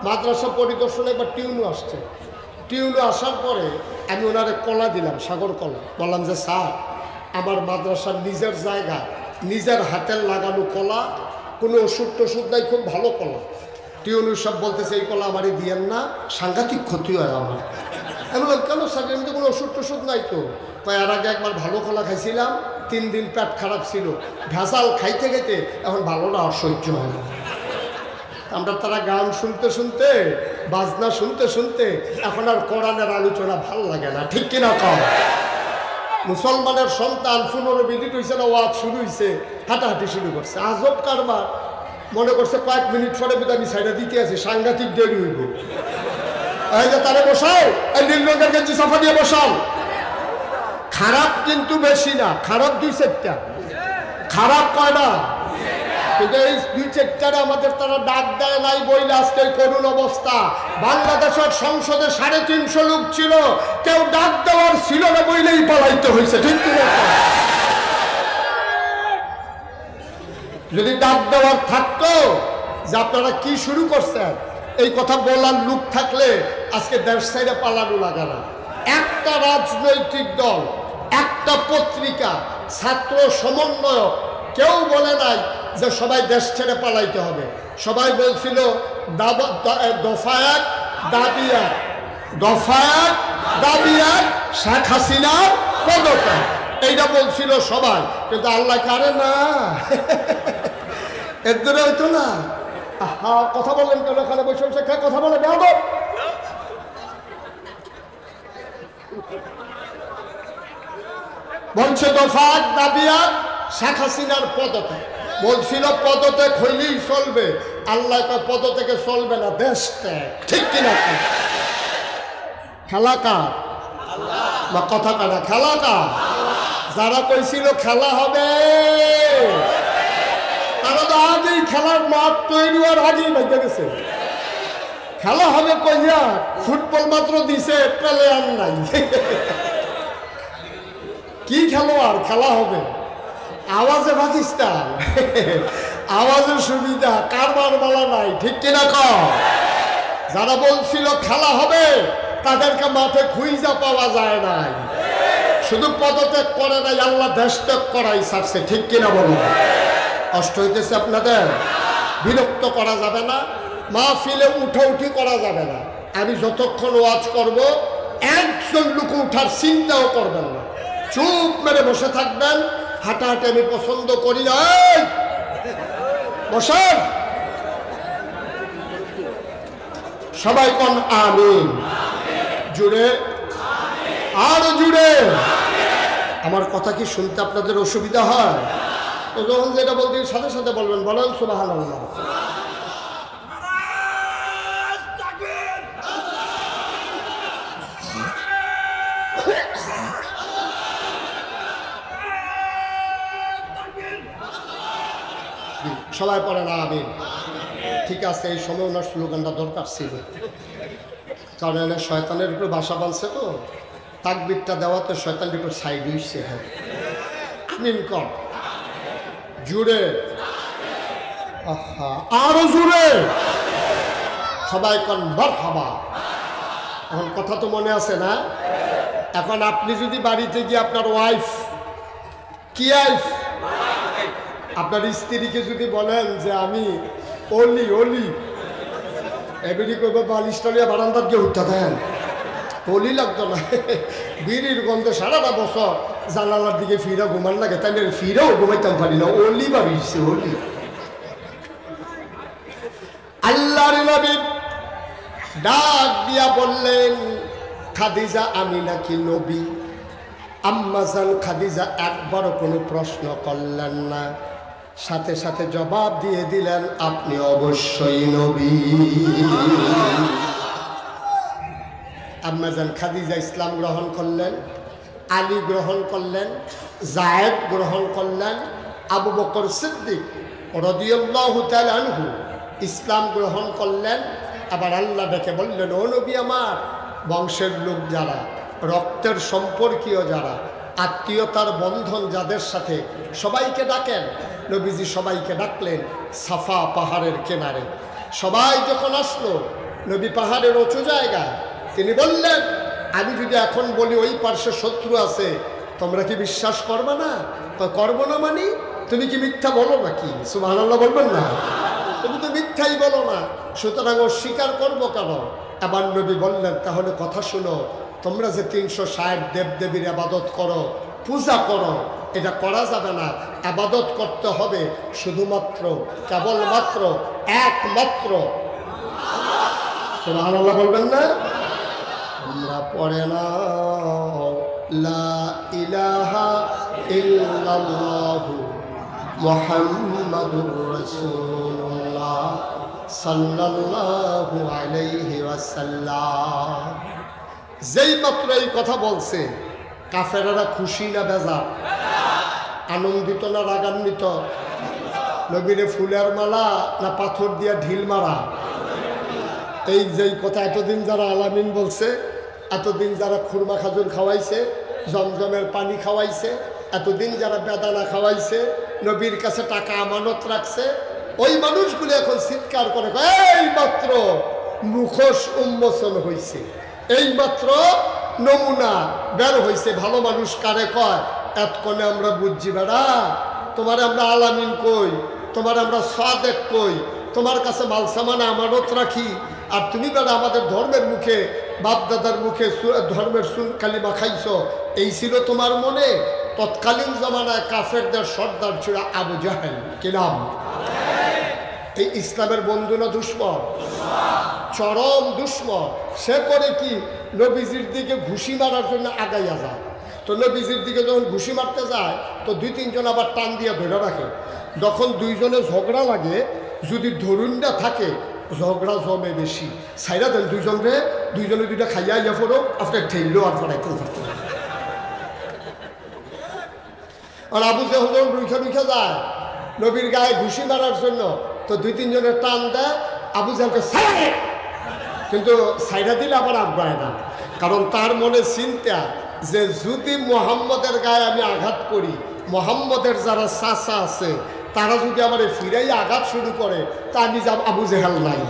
মাদ্রাসা পরিদর্শনে একবার টিউনু আসছে। টিউনু আসার পরে আমি ওনারে কলা দিলাম, সাগর কলা। বললাম যে স্যার, আমার মাদ্রাসার নিজের জায়গা, নিজের হাতের লাগানো কলা, কোনো ওষুধ টষুধ নাই, খুব ভালো কলা। টিউনু সব বলতেছে এই কলা আমারই দিয়েন না, সাংঘাতিক ক্ষতি হয় আমার। আমি বললাম কেন স্যার, আমি তো কোনো ওষুধ টষুধ নাই তো। এর আগে একবার ভালো কলা খাইছিলাম, 3 দিন পেট খারাপ ছিল, ভেজাল খাইতে খাইতে এখন ভালোটা অসহ্য হয় না। আমরা তারা গান শুনতে শুনতে, বাজনা শুনতে শুনতে এখন আর কোরআনের আলোচনা ভাল লাগে না, ঠিক কিনা কম? মুসলমানের সন্তান 15 মিনিট হয়েছে না, ওয়াজ শুরু হয়েছে, হাঁটাহাঁটি শুরু করছে। আজব কারবার, মনে করছে কয়েক মিনিট পরে আমি সাইডে দিতে আছি, সাংঘাতিক দেরি হইব। এই যে তারে বসাও, এই নীল রঙের গেঞ্জি সাফা দিয়ে বসাও। খারাপ কিন্তু বেশি না, খারাপ 2-4টা, খারাপ কয়টা? কিন্তু এই 2-4টারে আমাদের তারা ডাক দেয় নাই বইলে আজকে করুণ অবস্থা। বাংলাদেশের সংসদে 350 লোক ছিল, কেউ ডাক দেওয়ার ছিল না বইলেই পালাইতে হয়েছে, ঠিক কিনা? যদি ডাক দেওয়ার থাকতো যে আপনারা কি শুরু করছেন, এই কথা বলার লোক থাকলে আজকে দেশ সাইডে পালানো লাগে না। একটা রাজনৈতিক দল, একটা পত্রিকা, ছাত্র সমন্বয়ক কেউ বলে নাই যে সবাই দেশ ছেড়ে পালাইতে হবে। সবাই বলছিল দফা 1 দাবি 1, দফা 1 দাবি 1, শেখ হাসিনার পদত্যাগ, এইটা বলছিল সবাই। কিন্তু আল্লাহ কারে না, এর ধরে হইতো না। কথা বললেন কেন? এখানে বসে বসে কথা বলে বেয়াদব। বলছে দফা 1 দাবি 1, শেখ হাসিনার পদত্যাগ। বলছিল পদত্যাগ হইলেই চলবে, আল্লাহ পদত্যাগে চলবে না, দেশ ত্যাগ, ঠিক কিনা? খেলা কার? বা কথা কানা খেলা কার? যারা কইছিল খেলা হবে, তারা তো আগেই খেলার মাঠ তৈরি হওয়ার আগেই বেঁচে গেছে। খেলা হবে কইয়া, ফুটবল মাত্র দিছে, প্লেয়ার নাই। কি খেলোয়াড়, খেলা হবে? আওয়াজে পাকিস্তান, আওয়াজের সুবিধা, কারবার বলা নাই, ঠিক কিনা কম? যারা বলছিল খেলা হবে তাদেরকে মাঠে খুঁজা পাওয়া যায় নাই, শুধু পদত্যাগ করে নাই, আল্লাহ দেশ ত্যাগ করাই ছাড়ছে, ঠিক কিনা বলুন? কষ্ট হইতেছে আপনাদের? বিরক্ত করা যাবে না, মাহফিলে উঠাউঠি করা যাবে না। আমি যতক্ষণ ওয়াজ করব একজন লোক উঠার চিন্তাও করবেন না, চুপ মেরে বসে থাকবেন। হাঁটাহাঁটি আমি পছন্দ করি না। বসেন সবাই, কোন আমিন জুড়ে, আরো জুড়ে। আমার কথা কি শুনতে আপনাদের অসুবিধা হয়? তো যখন যেটা বলতে সাথে সাথে বলবেন, বলেন সুবহানাল্লাহ। সবাই পড়ে না আমিন। ঠিক আছে, এই সময় ওনার স্লোগানটা দরকার ছিল, কারণ এনে শয়তানের উপরে বাসা বাঁধছে তো, তাকবীরটা দেওয়াতে শয়তানের উপর সাইড হইছে। হ্যাঁ, আমিন কর জুড়ে, আরো জুড়ে, সবাই কন মারহাবা। এখন কথা তো মনে আছে না? এখন আপনি যদি বাড়িতে গিয়ে আপনার ওয়াইফ, কি ওয়াইফ, আপনার স্ত্রীকে যদি বলেন যে আমি অলি অলি, এবারই করবো বালিশটা বারান্দার গিয়ে উঠতে দেন, অলি লাগতো না, বিড়ির গন্ধে সারাটা বছর জানালার দিকে ফিরা ঘুমান লাগে, তাই ফিরেও ঘুমাইতাম পারি না, অলি বাড়িছে অলি। আল্লাহর নবী ডাক দিয়া বললেন, খাদিজা আমি নাকি নবী? আম্মাজান খাদিজা একবারও কোনো প্রশ্ন করলেন না, সাথে সাথে জবাব দিয়ে দিলেন, আপনি অবশ্যই নবী। আম্মাজান খাদিজা ইসলাম গ্রহণ করলেন, আলী গ্রহণ করলেন, জায়েদ গ্রহণ করলেন, আবু বকর সিদ্দিক রাদিয়াল্লাহু তাআলা আনহু ইসলাম গ্রহণ করলেন। আবার আল্লাহ ডেকে বললেন, ও নবী আমার, বংশের লোক যারা, রক্তের সম্পর্কীয় যারা, আত্মীয়তার বন্ধন যাদের সাথে, সবাইকে ডাকেন। নবীজি সবাইকে ডাকলেন সাফা পাহাড়ের কিনারে। সবাই যখন আসলো নবী পাহাড়ের উঁচু জায়গায়, তিনি বললেন, আমি যদি এখন বলি ওই পার্শ্বে শত্রু আছে, তোমরা কি বিশ্বাস করবে না? করবো না মানে তুমি কি মিথ্যা বলো নাকি? সুবহানাল্লাহ বলবেন না? তুমি তো মিথ্যাই বলো না, সুতরাং অস্বীকার করবো কেন? আবার নবী বললেন, তাহলে কথা শুনো, তোমরা যে 360 দেবদেবীর আবাদত করো, পূজা করো, এটা করা যাবে না। আবাদত করতে হবে শুধুমাত্র, কেবলমাত্র, একমাত্র। সুবহানাল্লাহ বলবেন না? আমরা পড়ে না লা ইলাহা ইল্লাল্লাহু মুহাম্মাদুর রাসূলুল্লাহ সাল্লাল্লাহু আলাইহি ওয়াসাল্লাম। যেই মাত্র এই কথা বলছে, কাফেররা খুশি না বেজার? আনন্দিত না রাগান্বিত? নবীরে ফুলের মালা না পাথর দিয়া ঢিল মারা? এই যেই কথা এতদিন যারা আলামিন বলছে, এতদিন যারা খুরমা খাজুর খাওয়াইছে, জমজমের পানি খাওয়াইছে, এতদিন যারা বেদানা খাওয়াইছে, নবীর কাছে টাকা আমানত রাখছে, ওই মানুষগুলো এখন চিৎকার করে, এই মাত্র মুখোশ উন্মোচন হয়েছে, এই মাত্র নমুনা বের হয়েছে। ভালো মানুষ কারে কয়? এতক্ষণে আমরা বুঝছি, বেড়া তোমার আমরা আলামিন কই, তোমার আমরা সাদেক কই, তোমার কাছে মালসামানা আমানত রাখি, আর তুমি বেড়া আমাদের ধর্মের মুখে, বাপদাদার মুখে ধর্মের কালিমা খাইছ, এই ছিল তোমার মনে? তৎকালীন জমানায় কাফেরদের সর্দার ছিল আবু জাহেল। কি নাম? এই ইসলামের বন্ধু না দুশ্মন? চরম দুশ্মন। সে করে কি, নবীজির দিকে ঘুষি মারার জন্য আগাইয়া যায়। তো নবীজির দিকে যখন ঘুষি মারতে যায়, তো 2-3 জন আবার টান দিয়ে ধরে রাখে। যখন দুইজনে ঝগড়া লাগে, যদি ধরুনটা থাকে, ঝগড়া জমে বেশি, সাইরা দেন দুইজনে দুইটা খাইয়া ইয়া ফোরো, আপনার ঠেললো আর ফরাইতে পারতেন। আর আবু জাহেল যখন রুখা যায় নবীর গায়ে ঘুষি মারার জন্য, তো 2-3 জনের টান দেয়, আবু জাহেলকে সাইরে, কিন্তু সাইরা দিলে আবার আগ্রহ না, কারণ তার মনে চিন্তা যে যদি মোহাম্মদের গায়ে আমি আঘাত করি, মোহাম্মদের যারা চাচা আছে তারা যদি আমার ফিরাই আঘাত শুরু করে, তা আমি যাব আবু জাহেল নাই।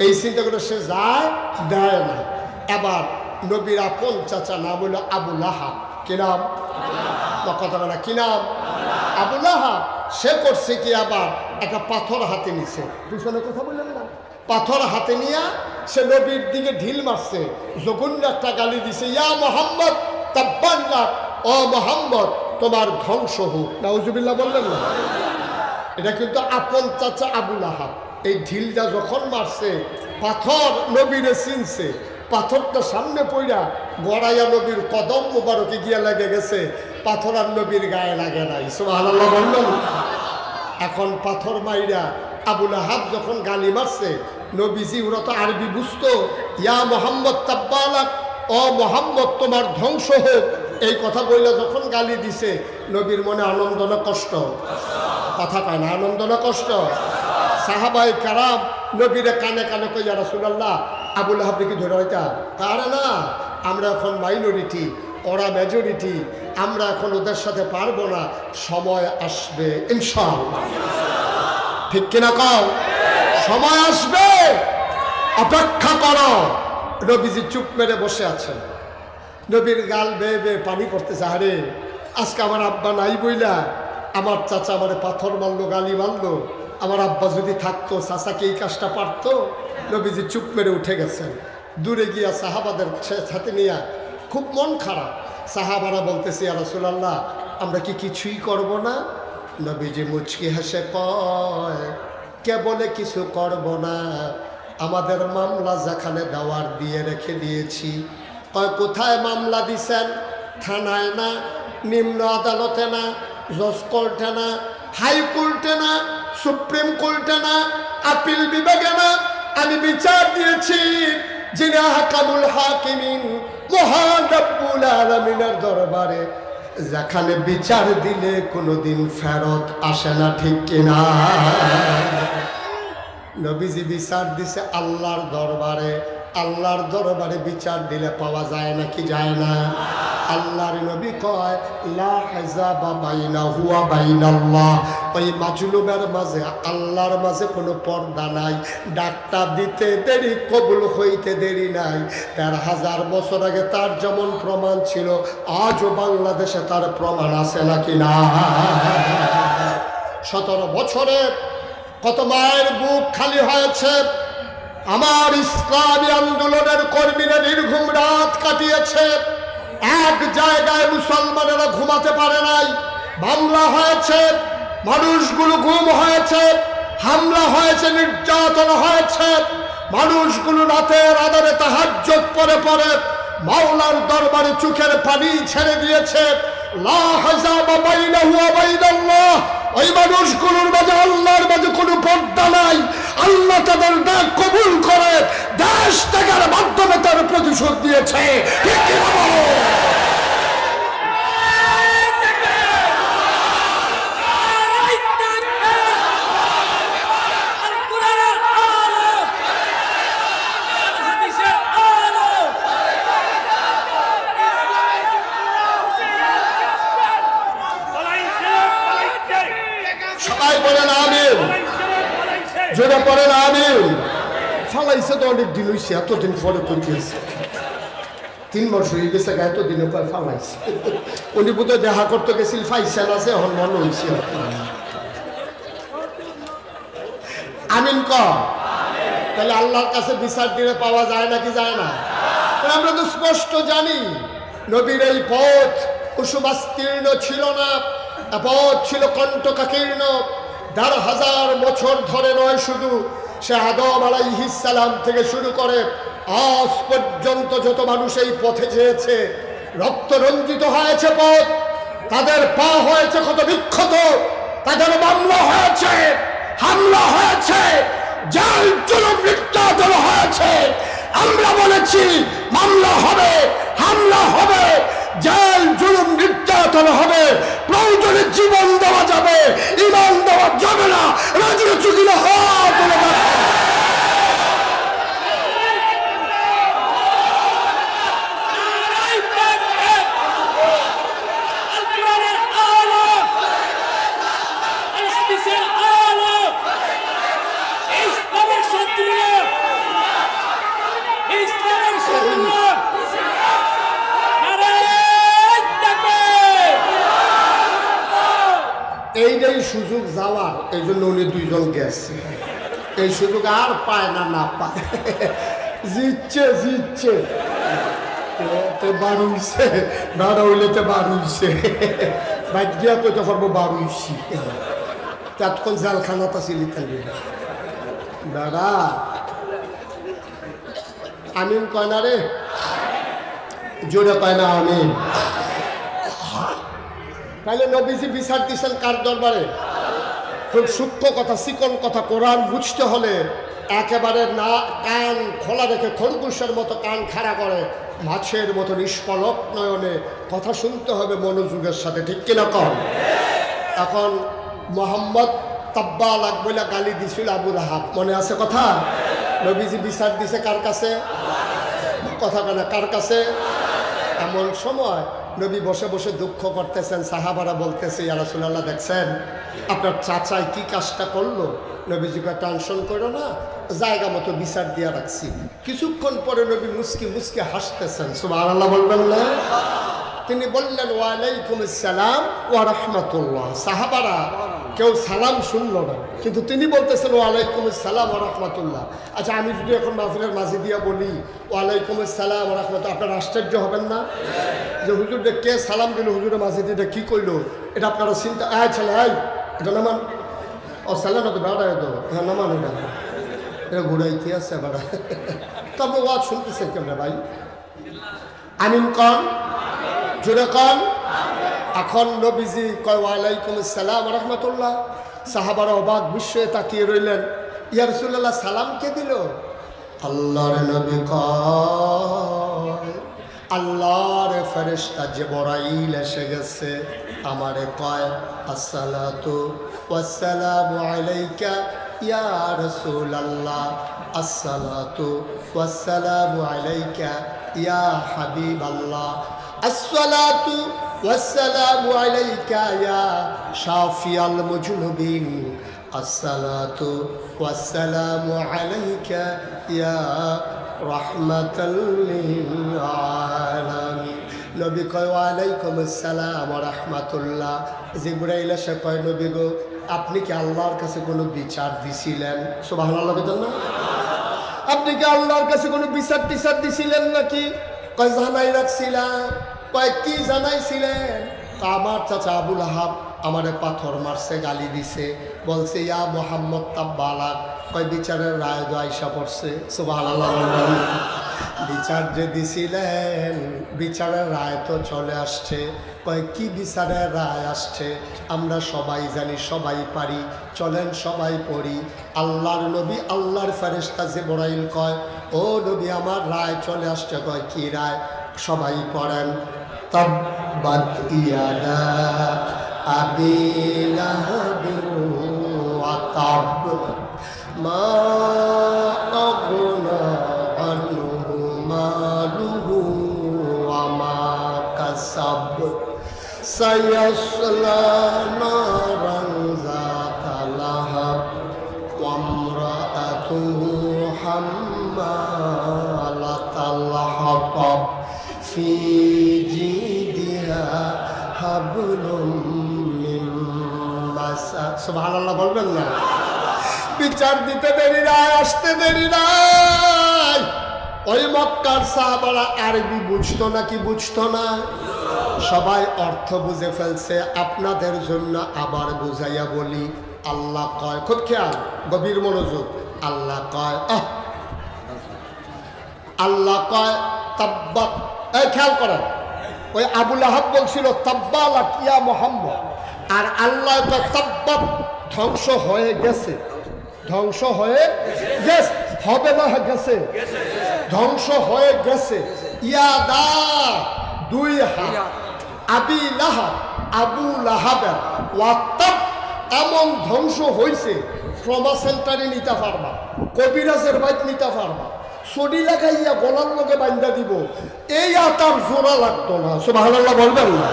এই চিন্তা করে সে যায়, দেয় না। এবার নবীর আপন চাচা নাম হলো আবু লাহাব। কি নাম? কথা বলা কি নাম? আবু লাহাব। সে করছে কি, আবার একটা পাথর হাতে নিছে, পিছনে কথা বললেন না, পাথর হাতে নিয়ে সে নবীর দিকে ঢিল মারছে, জঘন্য একটা গালি দিছে, ইয়া মোহাম্মদ তাব্বান লাক, ও মোহাম্মদ তোমার ধ্বংস হোক। নাউজুবিল্লাহ বললেন না? এটা কিন্তু আপন চাচা আবু লাহাব। এই ঢিলটা যখন মারছে, পাথর নবীরে চিনছে, পাথরটা সামনে পড়া গড়াইয়া নবীর কদম মোবারকে গিয়া লেগে গেছে, পাথর আর নবীর গায়ে লাগে নাই। সুবহানাল্লাহ বললেন? এখন পাথর মাইরা আবু লাহাব যখন গালি মারছে, নবীজি ওরা তো আরবি বুঝতো, ইয়া মোহাম্মদ তাব্বালাক, ও মোহাম্মদ তোমার ধ্বংস হোক, এই কথা বললে যখন গালি দিছে, নবীর মনে আনন্দ না কষ্ট? কথা কয় না, আনন্দ না কষ্ট? সাহাবায়ে কারাম নবীরে কানে কানে কই, ইয়া রাসূলুল্লাহ আবু লাহাব কি ধরে হইতা? আরে না, আমরা এখন মাইনরিটি, ওরা মেজরিটি, আমরা এখন ওদের সাথে পারবো না, সময় আসবে ইনশাআল্লাহ। ঠিক কিনা কও? সময় আসবে, অপেক্ষা করো। নবীজি চুপ মেরে বসে আছেন, নবীর গাল বেয়ে বেয়ে পানি পড়তেছে। আরে আজকে আমার আব্বা নাই বইলা আমার চাচা আমারে পাথর মারলো, গালি মারলো, আমার আব্বা যদি থাকতো চাচাকে এই কাজটা পারতো। নবীজি চুপ মেরে উঠে গেছেন, দূরে গিয়া সাহাবাদের সাথে নিয়ে খুব মন খারাপ। সাহাবারা বলতেছে, ইয়া রাসূলুল্লাহ আমরা কি কিছুই করব না? নবীজি মুচকি হেসে কয়, কে বলে কিছু করব না? আমাদের মামলা যেখানে দেওয়ার দিয়ে রেখে দিয়েছি। কয় কোথায় মামলা দিছেন? থানায় না, নিম্ন আদালতে না, জজ কোর্টে না, হাইকোর্টে না, সুপ্রিম কোর্টে না, আপিল বিভাগে না, আমি বিচার দিয়েছি যিনি আহকামুল হাকিমিন মহান রব্বুল আলামিনের দরবারে যেখানে বিচার দিলে কোনোদিন ফেরত আসে না, ঠিক কিনা? নবীজি বিচার দিছে আল্লাহর দরবারে। আল্লাহর দরবারে বিচার দিলে পাওয়া যায় নাকি যায় না? আল্লাহর নবী কয় লা হিজাবা বাইনাহু ওয়া বাইনাল্লাহ, ওই মাজলুমের মাঝে আল্লাহর মাঝে কোনো পর্দা নাই। ডাকটা দিতে দেরি, কবুল হইতে দেরি নাই। ১৩,০০০ বছর আগে তার যেমন প্রমাণ ছিল, আজও বাংলাদেশে তার প্রমাণ আছে নাকি না? ১৭ বছরে কত মায়ের বুক খালি হয়েছে। আমার ইসলামী আন্দোলনের কর্মীরা নির্ঘুম রাত কাটিয়েছে। এক জায়গায় মুসলমানেরা ঘুমাতে পারে নাই। মামলা হয়েছে, মানুষগুলো গুম হয়েছে, হামলা হয়েছে, নির্যাতন হয়েছে। মানুষগুলো রাতের আধারে তাহাজ্জুদ পড়ে পড়ে মাওলার দরবারে চোখের পানি ছেড়ে দিয়েছে। লা হিজাবা বাইনাহু ওয়া বাইনাল্লাহ, ওই মানুষগুলোর মাঝে আল্লাহর মাঝে কোনো পর্দা নাই। আল্লাহ তাদের ডাক কবুল করে দেশ ত্যাগের মাধ্যমে তার প্রতিশোধ দিয়েছে, ঠিক কি না বলো? সবাই বলেন আমিন, জোরে পড়েন আমিন। ফালাইছে তো অনেক দিন হয়েছে, এতদিন পরে করতেছে, 3 মাস হয়ে গেছে, এতদিনের পর ফালাইছে। উনি বোধহয় দেখা করতে গেছিল, ফাইসেন আছে, এখন মনে হয়েছে। আমিন কর। তাহলে আল্লাহর কাছে বিচার দিলে পাওয়া যায় নাকি যায় না? আমরা তো স্পষ্ট জানি নবীর এই পথ কুসুমাস্তীর্ণ ছিল না, পথ ছিল কণ্টকাকীর্ণ। ১,৫০০ বছর ধরে নয়, শুধু সে আদম আলাইহিস সালাম থেকে শুরু করে আজ পর্যন্ত যত মানুষ এই পথে যেয়েছে, রক্ত রঞ্জিত হয়েছে পথ। তাদের পা হয়েছে ক্ষত বিক্ষত, তাদের মামলা হয়েছে, হামলা হয়েছে, জাল জুলুম নির্যাতন হয়েছে। আমরা বলেছি মামলা হবে, হামলা হবে, জাল জুলুম নির্যাতন হবে, প্রয়োজনে জীবন দেওয়া যাবে, ঈমান দেওয়া যাবে না। রাজি হচ্ছে কিনা? হাত তুলে দেখাও। এইটাই সুযোগ যাওয়ার, এই জন্য উনি 2 জন গেছে। এই সুযোগ আর পায় না, না পায়, জিতছে জিতছে। বাড়ুইছে, দাঁড়া হইলে তো বাড়ুইছে, বাইক গিয়া কইতে পারবো বাড়ুইছি। তখন জালখানাটা ছিলি থাকবে দাদা। আমিন কয় না রে, জোরে কয় না আমিন। তাহলে নবীজি বিচার দিচ্ছেন কার দরবারে? খুব সূক্ষ্ম কথা, চিকন কথা। কোরআন বুঝতে হলে একেবারে না কান খোলা রেখে খরগোশের মতো কান খাড়া করে মাছের মতো নিষ্পলক নয়নে কথা শুনতে হবে মনোযোগের সাথে, ঠিক কিনা কম? এখন মোহাম্মদ তাব্বা লাগ বলে গালি দিছিল আবু লাহাব, মনে আছে কথা? নবীজি বিচার দিছে কার কাছে? কথা কেনা কার কাছে? এমন সময় নবী বসে বসে দুঃখ করতেছেন, সাহাবারা বলতেছে ইয়া রাসূলুল্লাহ, দেখছেন আপনার চাচাই কি কাজটা করলো? নবীজিকে টেনশন করো না, জায়গা মতো বিচার দিয়া রাখছি। কিছুক্ষণ পরে নবী মুস্কি মুস্কি হাসতেছেন, সুবহানাল্লাহ বলবেন না? তিনি বললেন ওয়ালাইকুম আসসালাম ওয়া রাহমাতুল্লাহ। সাহাবারা কেউ সালাম শুনলো না, কিন্তু তিনি বলতেছেন ওয়ালাইকুম আসসালাম ওয়া রাহমাতুল্লাহ। আচ্ছা, আমি যদি এখন মাহফিলের মাঝে দিয়া বলি ওয়ালাইকুম আসসালাম ওয়া রাহমাতুল্লাহ, আপনারা আশ্চর্য হবেন না যে হুজুরকে কে সালাম দিল, হুজুরের মাঝে দিয়ে কি কইলো? এটা আপনারা চিন্তা, আয় ছেলে আয়, এটা নামান। ও সালাম তো বেড়ায় তো, হ্যাঁ নামান, এটা ঘুরাইতে আছে বেড়া। তো আপনি ওয়াজ শুনতেছেন কেমন ভাই? আমিন কন, জোরে কন। এখন নবীজি কয় ওয়ালাইকুম আসসালাম ওয়া রাহমাতুল্লাহ। সাহাবারা অবাক বিস্ময়ে তাকিয়ে রইলেন, ইয়া রাসূলুল্লাহ সালাম কে দিল? আল্লাহর নবী কয় আল্লাহর ফেরেশতা জিবরাইল এসে গেছে, আমারে কয় আসসালাতু ওয়াসসালামু আলাইকা ইয়া রাসূলুল্লাহ, আসসালাতু ওয়াসসালামু আলাইকা ইয়া হাবিবাল্লাহ, আসসালাতু ওয়াসসালামু আলাইকা ইয়া শাফিয়াল মুজনুবিন, আসসালাতু ওয়াসসালামু আলাইকা ইয়া রাহমাতাল লিল আলামিন। নবী কয় ওয়ালাইকুম আসসালাম ওয়া রাহমাতুল্লাহ। জিবরাইল এসে কয় নবী গো, আপনি কি আল্লাহর কাছে কোনো বিচার দিছিলেন? সুবহানাল্লাহ বলেন না? আপনি কি আল্লাহর কাছে কোনো বিচার টিচার দিছিলেন নাকি? কয় জানাই রাখছিলাম। কয় কি জানাইছিলেন? আমার চাচা আবুল আহাব আমারে পাথর মারছে, গালি দিছে, বলছে ইয়া মোহাম্মদ তাব্বালাক। কয় বিচারের রায় আইসা পড়ছে। সুবহানাল্লাহ। বিচার যে দিছিলেন, বিচারের রায় তো চলে আসছে। কয় কি বিচারের রায় আসছে? আমরা সবাই জানি, সবাই পারি, চলেন সবাই পড়ি। আল্লাহর নবী আল্লাহর ফেরেশতা জিবরাইল কয় ও নবী আমার রায় চলে আসছে। কয় কি রায়? সবাই পড়েন তাব্বাত ইয়াদা আবি লাহাবিন ওয়া তাব মা আগনা আনহু মালুহু ওয়া মা কাসাব সায়াসলা নারান যাতা লাহাব ওয়া ইমরাআতুহু হাম্মালাতাল হাতাব ফি জিদিহা হাবলুম মিন মাসাদ। সুবহানাল্লাহ বলবেন না? বিচার দিতে দেরি নাই, আসতে দেরি নাই। ওই মক্কার সাহাবারা আরবি বুঝতো নাকি বুঝতো না? সবাই অর্থ বুঝে ফেলছে। আপনাদের জন্য আবার বুঝাইয়া বলি। আল্লাহ কয়, খুব খেয়াল, গভীর মনোযোগ। আল্লাহ কয় আল্লাহ কয় তাব্বাত। এই খেয়াল করেন, ওই আবুল আহাব বলছিল তাব্বালাক ইয়া মুহাম্মদ, আর আল্লাহ তো তাব্বাত ধ্বংস হয়ে গেছে, ধ্বংস হয়ে গেছে, হবে না গেছে, ধ্বংস হয়ে গেছে। ইয়াদা দুই হাত, আবি লাহাব আবু লাহাবের ওয়াত্তাব এমন ধ্বংস হয়েছে, ট্রমা সেন্টারে নিতে পারবা, কবিরাজের বাইক নিতে পারবা, ছড়ি লাগাইয়া গলার লগে বান্ধা দিব, এই আতার জোড়া লাগতো না। সুবহানাল্লাহ বলবেন না?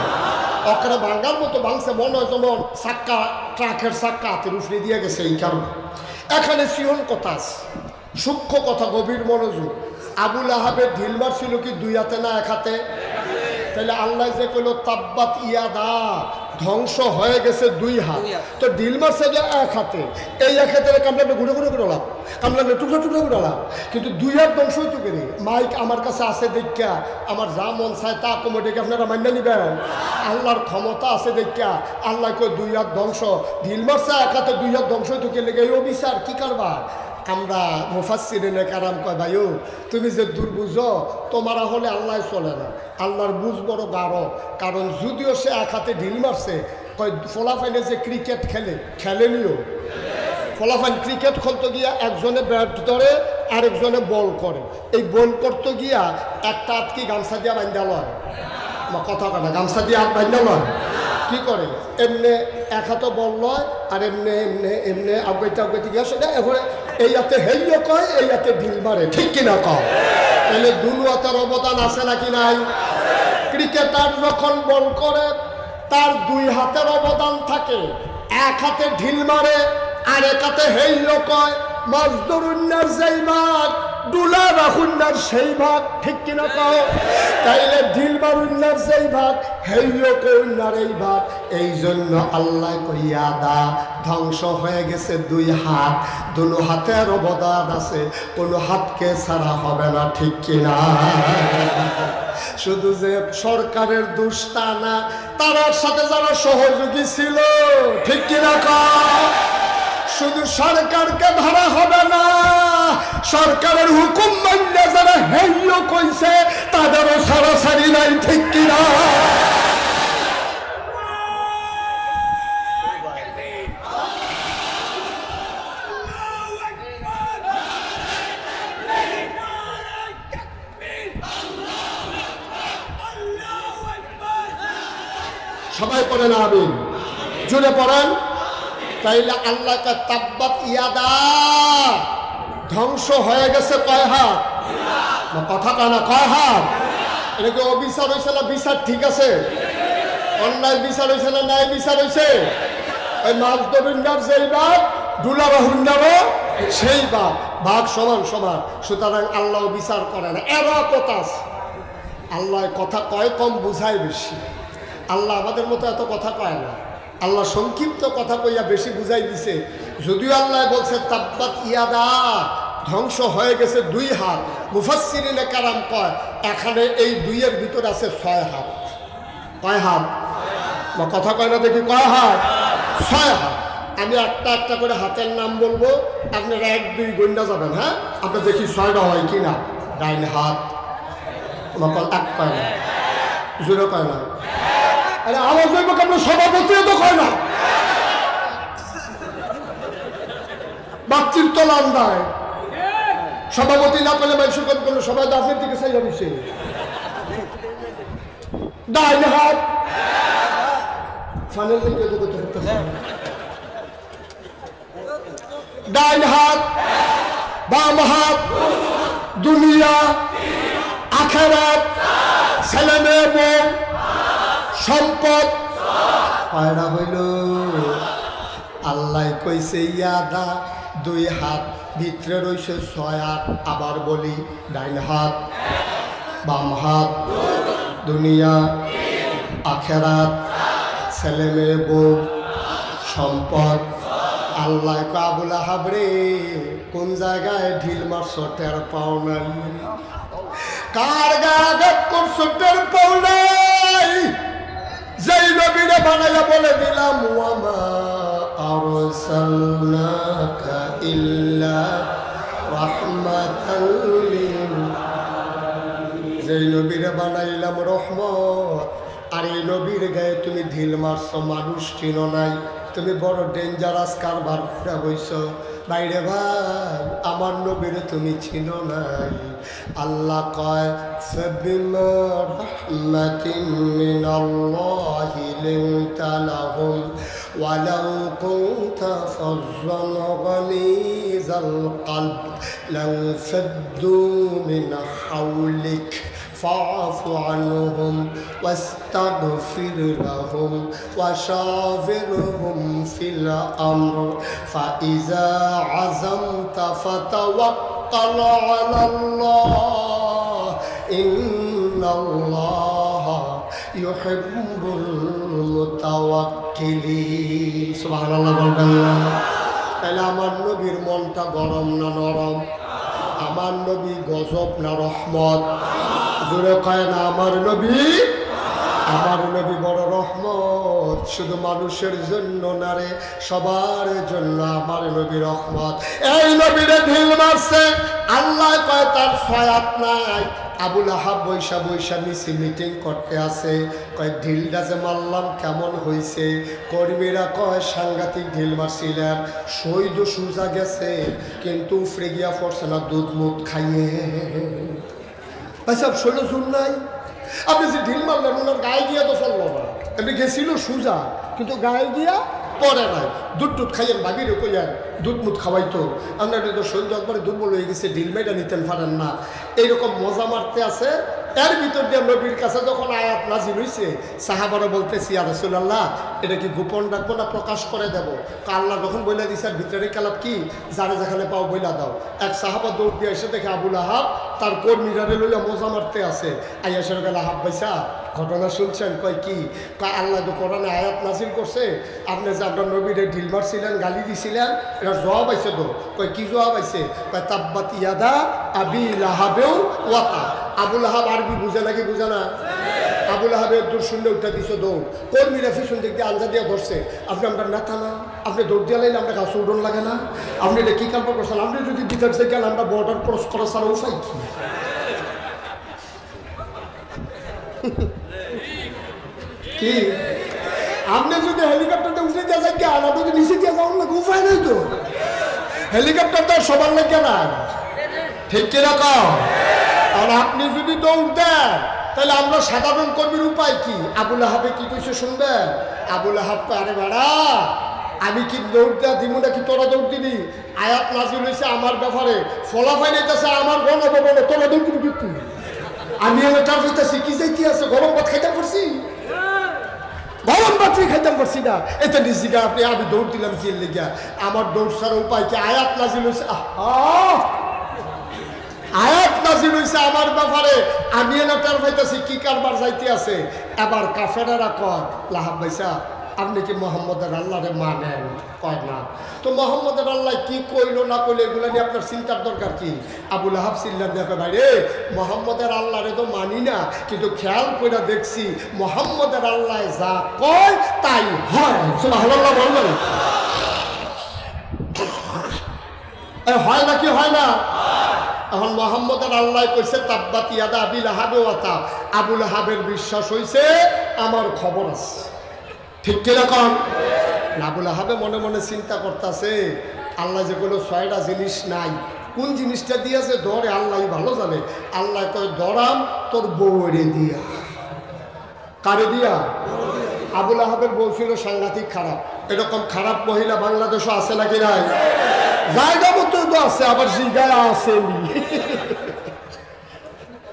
অকরা ভাঙ্গার মতো ভাঙছে, মনে হয় যেমন চাক্কা, ট্রাকের চাক্কা হাতের উফরে দিয়ে গেছে। এই কারণে এখানে সিহন কথা আছে, সূক্ষ্ম কথা, গভীর মনোযোগ। আবুল আহাবের ঢিল মারছিল কি দুই হাতে না এক হাতে? তাহলে আল্লাহ যে কইল তাব্বাত ইয়াদা ধ্বংস হয়ে গেছে দুই হাত, তো ঢিল মারছে যে এক হাতে, এই এক হাতে কামড়াবে ঘুরে ঘুরে ঘুরে লাভ, কামড়াবে টুকরো টুকরো ঘুরে লাভ, কিন্তু দুই হাত ধ্বংস হইতো কেন? মাইক আমার কাছে আছে দেখা আমার যা মন চায় তা কমেডিকে আপনারা মান্য নিবেন। আল্লাহর ক্ষমতা আছে দেখা আল্লাহ কই দুই হাত ধ্বংস, ঢিল মারছে এক হাতে, দুই হাত ধ্বংস হইতো কে লেগে? ও বিচার কি করবা? আমরা মুফাসসিরিনে কারাম কয় ভাইও তুমি যে দুর্বুঝ, তোমার হলে আল্লাহ চলে না, আল্লাহর বুঝ বড় গাঢ়। কারণ যদিও সে এক হাতে ঢিল মারছে, কয় ফলাফাইনে যে ক্রিকেট খেলেনিও, ফলাফাইন ক্রিকেট খেলতে গিয়া একজনে ব্যাট ধরে আরেকজনে বল করে, এই বল করতে গিয়া একটা হাত কি গামছা দিয়া বান্ধা লয়, কথা কথা গামছা দিয়ে হাত বান্ধা লয়, কি করে এমনি এক হাতে বল লয় আর এমনি এমনি এমনি আগাইতে আগাইতে গিয়া সেটা এরপরে এই হাতে হেলিও কয়, এই হাতে ঢিল মারে, ঠিক কিনা কয়? তাহলে দুনো হাতের অবদান আছে নাকি নাই? ক্রিকেটার যখন বল করে তার দুই হাতের অবদান থাকে, এক হাতে ঢিল মারে আর এক হাতে হেলিও কয়। মাজদুরুন্নার যেই ভাগ, দুলা রাখুন্নার সেই ভাগ, ঠিক কিনা কও? তাইলে ঢিল মারুন্নার যেই ভাগ, হেলিও কন্যার এই ভাগ। এই জন্য আল্লাহ কইয়া দা ধ্বংস হয়ে গেছে দুই হাত, দুনো হাতের অবদান আছে, কোনো হাতকে ছাড়া হবে না, ঠিক কিনা? শুধু যে সরকারের দোষ তা না, তার সাথে যারা সহযোগী ছিল, ঠিক কিনা কও? শুধু সরকারকে ধরা হবে না, সরকারের হুকুম মানলে যারা হেইও কইছে তাদেরও সরাসরি নাই, ঠিক কিনা? সবাই পড়েন আমিন, জুড়ে পড়েন। তাইলে আল্লাহকে তাব্বাত ইয়াদা, ধ্বংস হয়ে গেছে কয় হাত? কথা কয় না, কয় হাত? এটা কি অবিচার হয়েছে না বিচার ঠিক আছে? অন্যায় বিচার হয়েছে না ন্যায় বিচার হয়েছে? ওই মাছ দবিন্দার যেই বাপ, দুলার হুন্ডারও সেই বাপ, ভাগ সমান সমান। সুতরাং আল্লাহ বিচার করে না। এরা কথা আল্লাহ কথা কয় কম, বুঝায় বেশি। আল্লাহ আমাদের মতো এত কথা কয় না। আল্লাহ সংক্ষিপ্ত কথা কইয়া বেশি বুঝাই দিছে। যদিও আল্লাহ বলছে তাব্বাত ইয়াদা, ধ্বংস হয়ে গেছে দুই হাত। মুফাসসিরিনে কারাম কয় এখানে এই দুইয়ের ভিতর আছে 6 হাত। কয় হাত? কথা কয় না দেখি, কয় হাত? 6 হাত। আমি একটা একটা করে হাতের নাম বলবো, আপনারা 1 2 গন্ডা যাবেন। হ্যাঁ, আপনি দেখি 6টা হয় কিনা। ডাইন হাত, নকল এক কয় না, জোরে কয় না। আরে আওয়াজ হইব কেন? সভাপতি তো কয় না, বাচ্চির তো লান্দায় সভাপতি না করলে মানুষ করলো সবাই দাফের দিকে চাই যাবিছে। ডাইন হাত, ডাইন হাত, বাম হাত, দুনিয়া আখিরাত, ছেলে মেয়ে বউ সম্পদ। কয়টা হইল? আল্লাহ কইছে ইয়াদা, 2 হাত, ভিতরে রয়েছে 6 হাত। আবার বলি, ডাইন হাত, বাম হাত, দুনিয়া আখিরাত, ছেলে মেয়ে বউ সম্পদ। আল্লাহ আবুল আহাব রে, কোন জায়গায় ঢিল মারছো টের পাও নাই? কার গাঘাত করছো টের পাও নাই? যেই নবীরে বানাইয়া বলে দিলাম ওয়ামা আরসালনাকা ইল্লা রাহমাতাল লিল আলামিন। যেই নবীরে বানাইলাম রহমত, আর এই নবীর গায়ে তুমি ঢিল মারছো, মানুষ চিনো নাই, তুমি বড় ডেঞ্জারাস কারবার করে বইছ। বাইরে ভাই, আমার নবীরে তুমি চিনো নাই। আল্লাহ কয় ফাবিমা রাহমাতিন মিনাল্লাহি লিনতা লাহুম ওয়ালাউ কুনতা ফাজ্জান গালিজাল কলব লানফাদ্দু মিন হাওলিক فاعف عنهم واستغفر لهم وشاورهم في الأمر فإذا عزمت فتوكل على الله إن الله يحب المتوكلين سبحان الله বলবেন। তাহলে আমার নবীর মনটা গরম না নরম? আমার নবী গজব না রহমত? জোরে কয় না আমার নবী? আমার নবী বড় রহমত, শুধু মানুষের জন্য না রে, সবার জন্য আমার নবী রহমত। এই নবীরে ঢিল মারছে, আল্লাহ কয় তার 6 হাত নাই। আবুল আহাব বৈশা বৈশা নিচে মিটিং করতে আছে, কয় ঢিলটা যে মারলাম কেমন হয়েছে? কর্মীরা কয় সাংঘাতিক ঢিল মারছিলেন, শহীদ সুজা গেছে, কিন্তু উফরে গিয়া পড়ছে না দুধ মুখ খাইয়ে। ভাই সব শৈল শুন নাই, আপনি যে ঢিল মারলেন ওনার গায়ে গিয়া তো চললো না, এমনি গেছিল সুজা, কিন্তু গায়ে গিয়া পরে নাই। দুধ টুধ খাইয়েন, ভাবির কইয়ান দুধ মুধ খাওয়াইতো। আপনার তো শরীর একবারে দুর্বল হয়ে গেছে, ঢিল মেয়েটা নিতেন পারেন না, এইরকম মজা মারতে আছে। এর ভিতর দিয়ে নবীর কাছে যখন আয়াত নাজিল হইছে, সাহাবারা বলতেছি ইয়া রাসূলুল্লাহ, এটা কি গোপন রাখবো না প্রকাশ করে দেব? আল্লাহ যখন বইলা দিছে ভিতরে কালাপ কি, যারা যেখানে পাও বইলা দাও। এক সাহাবা দৌড় দিয়ে এসে দেখে আবুল আহাব তার কর্মীরা লইয়া মজা মারতে আছে। আইয়াসের গেল আহাব ভাইসা ঘটনা শুনছেন? কয় কি? কয় আল্লাহ তো কোরআনে আয়াত নাজিল করছে, আপনি যে আপনার নবীরে ঢিল মারছিলেন, গালি দিছিলেন, এটা জবাব আইছে তো। কয় কি জবাব আইছে? কয় তাব্বাত ইয়াদা আবি লাহাবেও ওয়াতা। আবুল আহাব আরবি বুঝে নাকি বুঝে না? আবুল আহাবের দৌড় শুনলে উঠা দিছে দৌড়, কর্মীরা পিছন দিক দিয়ে আঞ্জা দিয়ে ধরছে। আপনি আমরা নেতা না, আপনি দৌড় দিয়ে লাইলে আমরা গাছ উডন লাগে না? আপনি এটা কী কাম করছেন? আপনি যদি ভিতর থেকে আমরা বর্ডার ক্রস করা ছাড়া উপায় কি? কি আপনি যদি হেলিকপ্টারটা উঠে দিয়ে যাই কে, আমরা যদি নিচে দিয়ে যাওয়ার লাগে উপায় নেই তো। হেলিকপ্টার তো সবার লাগে না, ঠিক কিরকম? আর আপনি যদি দৌড় দেন, তাহলে আমরা সাধারণ কর্মীর উপায় কি? আবুল আহাবে কি কইছে শুনবেন? আবুল আহাব আরে বেড়া আমি কি দৌড় দেওয়া দিব নাকি তোরা দৌড় দিবি? আয়াত নাজিল হয়েছে আমার ব্যাপারে, ফলাফাই নিতেছে আমার গণভবনে, তোরা দৌড় দিবি কিন্তু আমি টার হইতেছি কি যাইতে আছে, গরম ভাত খাইতাম পারছি, গরম ভাত খাইতাম পারছি না, এটা নিজেকে আপনি আমি দৌড় দিলাম কি লেগা? আমার দৌড় ছাড়া উপায় কি? আয়াত নাজিল হয়েছে, আয়াত নাজিল হয়েছে আমার ব্যাপারে, আমি টার পাইতেছি কি কারবার যাইতে আছে। এবার কাফেরেরা কয় লাহাব ভাইসা আপনি কি মোহাম্মদের আল্লাহরে মানেন? কয় না। তো মোহাম্মদের আল্লাহ কি কইলো না কইলো এগুলো নিয়ে আপনার চিন্তার দরকার কি? আবুল আহাব চিল্লার দেখে বাইরে মোহাম্মদের আল্লাহরে তো মানি না, কিন্তু খেয়াল করে দেখছি মোহাম্মদের আল্লাহ যা কয় তাই হয়। সুবহানাল্লাহ বলবেন হয় নাকি হয় না? এখন মোহাম্মদের আল্লাহ কইছে তাব্বাত ইয়াদা আবিল আহাবে ওয়া তাব, আবুল আহাবের বিশ্বাস হইছে আমার খবর আছে, ঠিক কিরকম? আবুল আহাবে মনে মনে চিন্তা করতেছে আল্লাহ যে কোনো 6টা জিনিস নাই, কোন জিনিসটা দিয়েছে ধরে আল্লাহ ভালো জানে। আল্লাহ কয় ধরাম তোর বউরে দিয়া। কারে দিয়া? আবুল আহাবের বউ ছিল সাংঘাতিক খারাপ। এরকম খারাপ মহিলা বাংলাদেশও আছে নাকি নাই? জায়গা মতো তো আছে, আবার জিগায় আসেনি।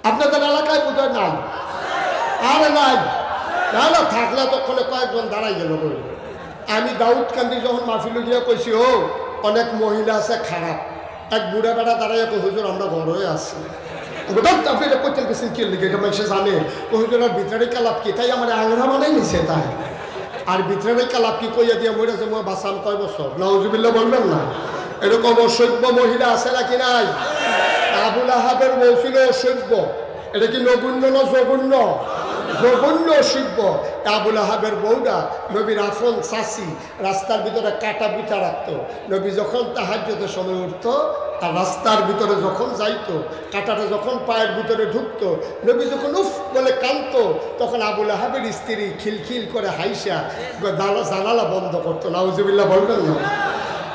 আপনাদের এলাকায় বোধহয় নাই? আরে নাই, না না থাকলে তখন কয়েকজন দাঁড়াই গেল। আমি দাউদকান্দি যখন মাহফিলে গিয়ে কইছি ও অনেক মহিলা আছে খারাপ, এক বুড়া বেড়া দাঁড়াই হুজুর আমরা ঘরে আছি। আপনি এটা করতে গেছেন কি লিখে এটা মানুষে জানে ও হুজুরের ভিতরে কালাপ কি, তাই আমার আংরা বানাই নিছে তাই। আর ভিতরে কালাপ কি কইয়া দিয়ে মরেছে মই বাঁচাম কয় বছর, নাউজুবিল্লাহ বলবেন না? এরকম অসভ্য মহিলা আছে নাকি নাই? আবুল আহাবের বউ ছিল অসভ্য। এটা কি নগণ্য না জঘন্য? জঘন্য অসভ্য। আবুল আহাবের বউটা নবীর আফন চাষি, রাস্তার ভিতরে কাটা পিঠা রাখতো। নবী যখন তাহাজ্জুদের সময় উঠতো আর রাস্তার ভিতরে যখন যাইতো, কাটাটা যখন পায়ের ভিতরে ঢুকতো, নবী যখন উফ বলে কাঁদতো, তখন আবুল আহাবের স্ত্রী খিলখিল করে হাইসা জানালা বন্ধ করতো। নাউজুবিল্লাহ বলবেন না?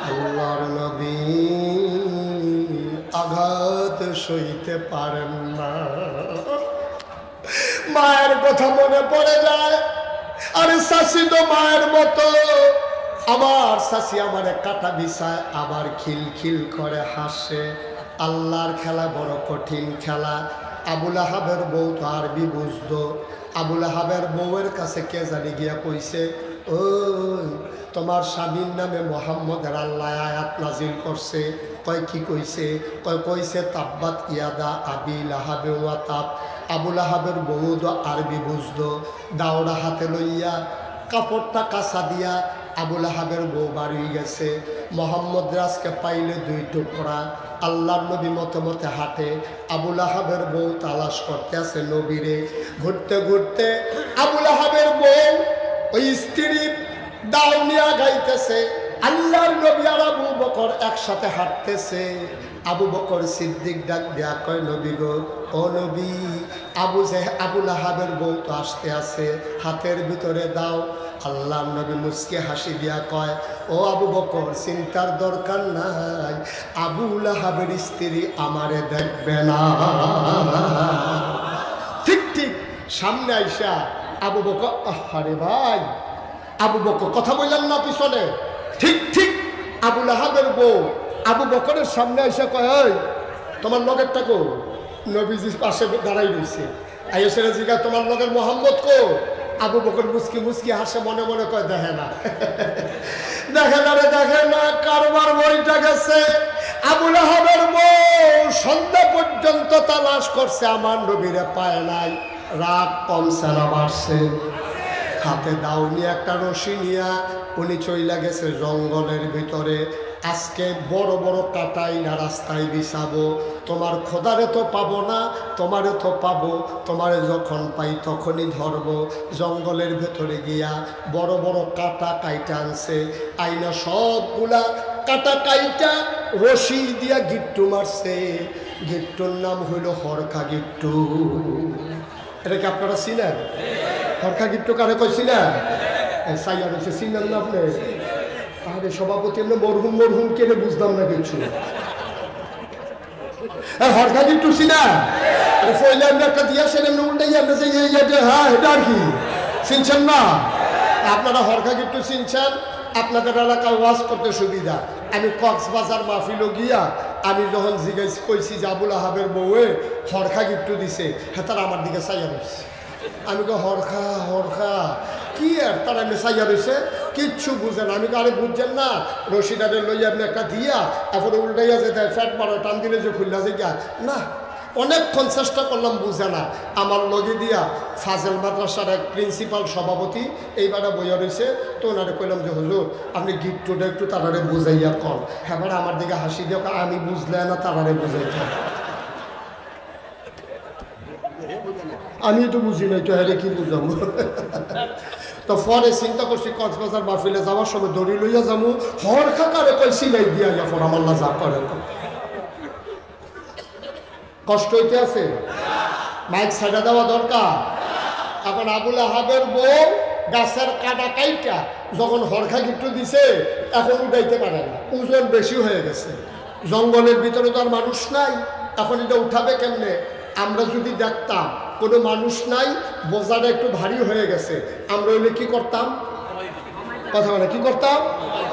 আল্লাহর নবী আঘাত সইতে পারেন না, মায়ের কথা মনে পড়ে যায়। আরে শাশি তো মায়ের মতো, আমার শাশি আমার কাটা বিছায়, আবার খিলখিল করে হাসে। আল্লাহর খেলা বড় কঠিন খেলা। আবুল আহাবের বউ তো আরবি বুঝতো। আবুল আহাবের বউয়ের কাছে কে জানি গিয়া কইছে, ওই তোমার স্বামীর নামে মোহাম্মদের আল্লাহ আয়াত নাজিল করছে। কয় কি কইছে? কইছে তাব্বাত ইয়াদা আবিল আহাবে ওয়া তাব। আবুল আহাবের বউ তো আরবি বুঝতো। দাওড়া হাতে লইয়া কাপড়টা কাঁচা দিয়া আবুল আহাবের বউ বাড়ি গেছে। মোহাম্মদ রাজকে পাইলে 2 টুকরা। আল্লাহর নবী মতে মতে হাঁটে। আবুল আহাবের বউ তালাশ করতে আছে নবীরে। ঘুরতে ঘুরতে আবুল আহাবের বউ ওই স্ত্রী দাউনিয়া গাইতেছে। আল্লাহর নবী আর আবু বকর একসাথে হাঁটতেছে। আবু বকর সিদ্দিক ডাক দেয়া কয়, নবী গো, ও নবী, আবুল আহাবের বউ তো আসতে আছে, হাতের ভিতরে দাও। আল্লাহর নবী মুচকে হাসি দিয়া কয়, ও আবু বকর চিন্তার দরকার নাই, আবুল আহাবের স্ত্রী আমারে দেখবে না। ঠিক ঠিক সামনে আইসা আবু বকর, আরে ভাই আবু বকর কথা বললেন না পিছনে? ঠিক ঠিক আবুল আহাবের বউ আবু বকরের সামনে আইসা কয়, ওই তোমার লগেরটা কো? নবীজির পাশে দাঁড়াই রয়েছে। আইসা জিগা তোমার লগের মোহাম্মদ কো? আবু বকর মুচকি মুচকি হাসে, মনে মনে কয় দেখে না, দেখে না রে দেখে না, কারবার বইটা গেছে। আবুল আহাবের বউ সন্ধ্যা পর্যন্ত তালাশ করছে, আমার নবীরে পায় নাই। রাগ কমছে না বাড়ছে। হাতে দাউনি একটা রশি নিয়া উনি চইলা গেছে জঙ্গলের ভিতরে। আজকে বড় বড় কাটাই না রাস্তায় বিছাবো, তোমার খোদারে তো পাবো না, তোমারে তো পাবো, তোমারে যখন পাই তখনই ধরবো। জঙ্গলের ভেতরে গিয়া বড় বড় কাটা কাইটা আনছে, আইনা সবগুলা কাটা কাইটা রশি দিয়া গিট্টু মারছে। গিট্টুর নাম হইল হরকা গিট্টু। এটা কি আপনারা চিনেন? হরকা গিট্টু কারে কইছিলেন? সাইয়া রয়েছে, চিনেন না আপনি? আরে সভাপতি এমনি মরহুম মরহুম কেনে বুঝলাম না কিছু। হরখা গিট্টু চিনা ফইলে এমনি একটা দিয়েছেন এমনি উল্টে হ্যাঁ এটা আর কি চিনছেন না? আপনারা হরখা গিট্টু চিনছেন, আপনাদের এলাকায় ওয়াজ করতে সুবিধা। আমি কক্সবাজার মাহফিলও গিয়া আমি যখন জিজ্ঞেস কইছি যে আবুল আহাবের বউয়ে হরখা গিট্টু দিছে, হ্যাঁ তারা আমার দিকে চাইয়া রয়েছে। আমি কো হরখা হরখা কি আর তারা এমনি চাইয়া রয়েছে, কিচ্ছু বুঝেন। আমি আরে বুঝছেন না, রশিদারের লইয়া আপনি একটা দিয়া এরপরে উল্টাইয়া যেতে ফ্যাট মারো টান দিলে যে খুললা যে গিয়া না। অনেকক্ষণ চেষ্টা করলাম, বুঝে না। আমার লগে দিয়া ফাজেল মাদ্রাসার এক প্রিন্সিপাল সভাপতি এইবারে বইয়া রয়েছে, তো ওনারে কইলাম যে হুজুর আপনি গিট্টুটা একটু তারারে বুঝাইয়া কন। হ্যাঁ আমার দিকে হাসি দিয়ে আমি বুঝলে না তারারে বুঝাইতে, আমি তো বুঝি নাই তো হ্যাঁ কি বুঝাবো। তো পরে চিন্তা করছি কক্সবাজার মাহফিলে যাওয়ার সময় দড়ি লইয়া যাবো, হরখা কারে কই সিলাই দিয়া যাবো আমাল্লা যা করে। কষ্ট হইতে আছে, মাইক ছাড়া দেওয়া দরকার। এখন আবুল আহাবের বউ গাছের কাটা কাইটা যখন হরখা গিট্টু দিছে এখন উঠাইতে পারে না, ওজন বেশি হয়ে গেছে। জঙ্গলের ভিতরে তো আর মানুষ নাই, এখন এটা উঠাবে কেমনে? আমরা যদি দেখতাম কোনো মানুষ নাই, বোঝাটা একটু ভারী হয়ে গেছে, আমরা হইলে কি করতাম? কথা বলে কি করতাম?